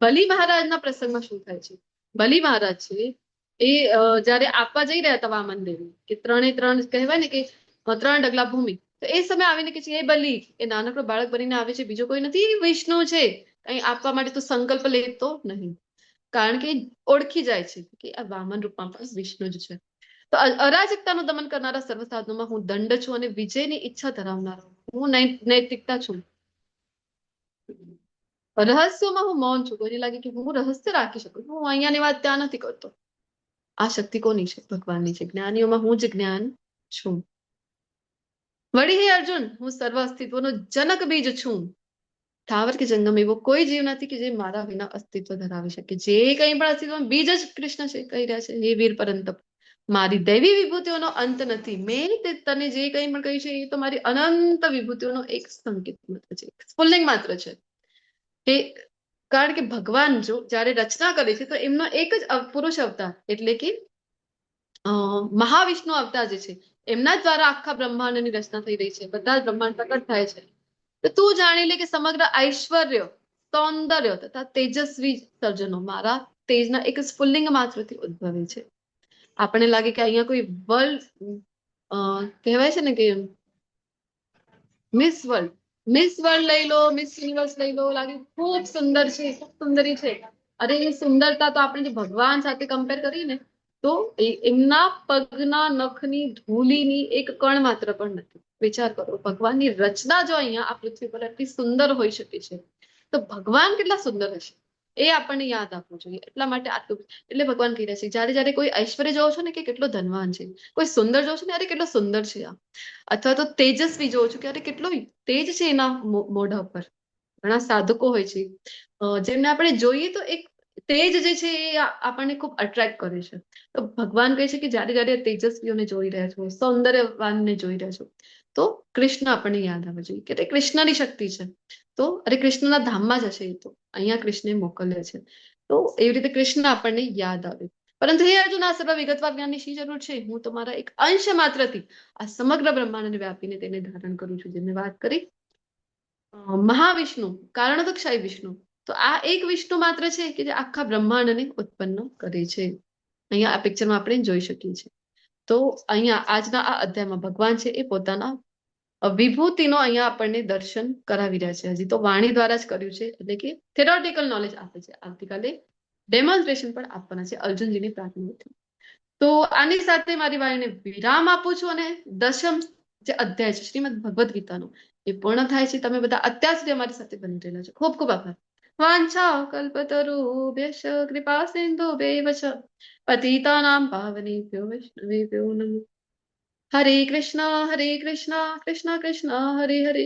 S1: બલી મહારાજના પ્રસંગમાં શું થાય છે? બલી મહારાજ છે એ જયારે આપવા જઈ રહ્યા હતા વામન દેવને, કે 3 કહેવાય ને કે 3 ડગલા ભૂમિ, તો એ સમય આવીને કે છે એ બલી, એ નાનકડો બાળક બનીને આવે છે, બીજો કોઈ નથી, એ વિષ્ણુ છે, કઈ આપવા માટે તો સંકલ્પ લેતો નહીં, કારણ કે ઓળખી જાય છે કે આ વામન રૂપમાં પણ વિષ્ણુ જ છે. તો અરાજકતાનું દમન કરનારા સર્વ સાધનોમાં હું દંડ છું અને વિજયની ઈચ્છા ધરાવનારો હું નૈતિકતા છું. રહસ્યોમાં હું મૌન છું. કોઈને લાગે કે હું રહસ્ય રાખી શકું, હું અહીંયાની વાત ત્યાં નથી કરતો. આ શક્તિ કોની છે? ભગવાનની છે. જ્ઞાનીઓમાં હું જ જ્ઞાન છું. વળી હે અર્જુન, હું સર્વ અસ્તિત્વનો જનક બીજ છું. ઠાવર કે જંગમ એવો કોઈ જીવ નથી કે જે મારા વિના અસ્તિત્વ ધરાવી શકે. જે કંઈ પણ અસ્તિત્વ બીજ જ કૃષ્ણ છે. કહી રહ્યા છે હે વીર પરંતપ, મારી દૈવી વિભૂતિઓનો અંત નથી. મેં તને જે કંઈ પણ કહ્યું છે એ તો મારી અનંત વિભૂતિઓનો એક સંકેત માત્ર છે, સ્ફુલ્લિંગ માત્ર છે. કે કારણ કે ભગવાન જો જ્યારે રચના કરે છે તો એમનો એક જ પુરુષ અવતાર એટલે કે મહાવિષ્ણુ અવતાર જે છે એમના દ્વારા આખા બ્રહ્માંડની રચના થઈ રહી છે. બધા જ બ્રહ્માંડ પ્રકટ થાય છે. તો તું જાણી લે કે સમગ્ર ઐશ્વર્ય, સૌંદર્ય તથા તેજસ્વી સર્જનો મારા તેજના એક સ્ફુલ્લિંગ માત્રથી ઉદ્ભવે છે. આપણને લાગે કે અહીંયા કોઈ વર્લ્ડ કહેવાય છે ને કે મિસ વર્લ્ડ લઈ લો, મિસ યુનિવર્સ લઈ લો, લાગે ખૂબ સુંદર છે, ખૂબ સુંદરી છે. અરે એ સુંદરતા તો આપણે જે ભગવાન સાથે કમ્પેર કરીએ ને તો એમના પગના નખની ધૂળીની એક કણ માત્ર પણ નથી. વિચાર કરો, ભગવાનની રચના જો અહીંયા આ પૃથ્વી પર આટલી સુંદર હોઈ શકે છે તો ભગવાન કેટલા સુંદર હશે એ આપણને યાદ આપવું જોઈએ. એટલા માટે આટલું એટલે ભગવાન કહી રહ્યા છે જયારે જયારે કોઈ ઐશ્વર્ય જોવો છો ને કે કેટલો ધનવાન છે, કોઈ સુંદર જોવો છો ને અરે કેટલો સુંદર છે આ, અથવા તો તેજસ્વી જોવો છો કે અરે કેટલો તેજ છે એના મોઢા પર. ઘણા સાધકો હોય છે જેમને આપણે જોઈએ તો એક તેજ જે છે એ આપણને ખૂબ અટ્રેક્ટ કરે છે. તો ભગવાન કહે છે કે જયારે જયારે તેજસ્વીઓને જોઈ રહ્યા છો, સૌંદર્યવાનને જોઈ રહ્યા છો તો કૃષ્ણ આપણને યાદ આવવા જોઈએ કે તે કૃષ્ણની શક્તિ છે. તો અરે કૃષ્ણના ધામમાં જ હશે એ તો, અહીંયા કૃષ્ણે મોકલ્યા છે. તો એવી રીતે કૃષ્ણ આપણને યાદ આવે. પરંતુ હે અર્જુન, આ સર્વ વિગતવાર જ્ઞાનની શી જરૂર છે? હું તમારા એક અંશ માત્રથી આ સમગ્ર બ્રહ્માંડને વ્યાપીને તેને ધારણ કરું છું. જેમને વાત કરી મહાવિષ્ણુ, કારણોદક્ષાય વિષ્ણુ, તો આ એક વિષ્ણુ માત્ર છે કે જે આખા બ્રહ્માંડને ઉત્પન્ન કરે છે. અહીંયા આ પિક્ચરમાં આપણે જોઈ શકીએ છીએ. તો અહીંયા આજના આ અધ્યાયમાં ભગવાન છે એ પોતાના વિભૂતિનો અહીંયા આપણને દર્શન કરાવી રહ્યા છે. હજી તો વાણી દ્વારા જ કર્યું છે, એટલે કે થેરોટિકલ નોલેજ આપે છે. આવતીકાલે ડેમોન્સ્ટ્રેશન પણ આપવાના છે અર્જુનજીની પ્રાર્થનાથી. તો આની સાથે મારી વાણીને વિરામ આપું છું અને દશમ જે અધ્યાય છે શ્રીમદ ભગવદ્ ગીતાનો એ પૂર્ણ થાય છે. તમે બધા અત્યાર સુધી અમારી સાથે બની રહેલા છો, ખૂબ ખૂબ આભાર. વાંછા કલ્પતરુભ્યશ્ચ કૃપા સિંધુભ્યૈવ ચ પતિતાનાં પાવનેભ્યો વૈષ્ણવેભ્યો નમઃ. હરે કૃષ્ણ કૃષ્ણ કૃષ્ણ હરે હરે,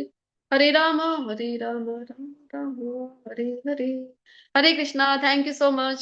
S1: હરે રામ રામ રામ હરે હરે. હરે Krishna. Thank you so much.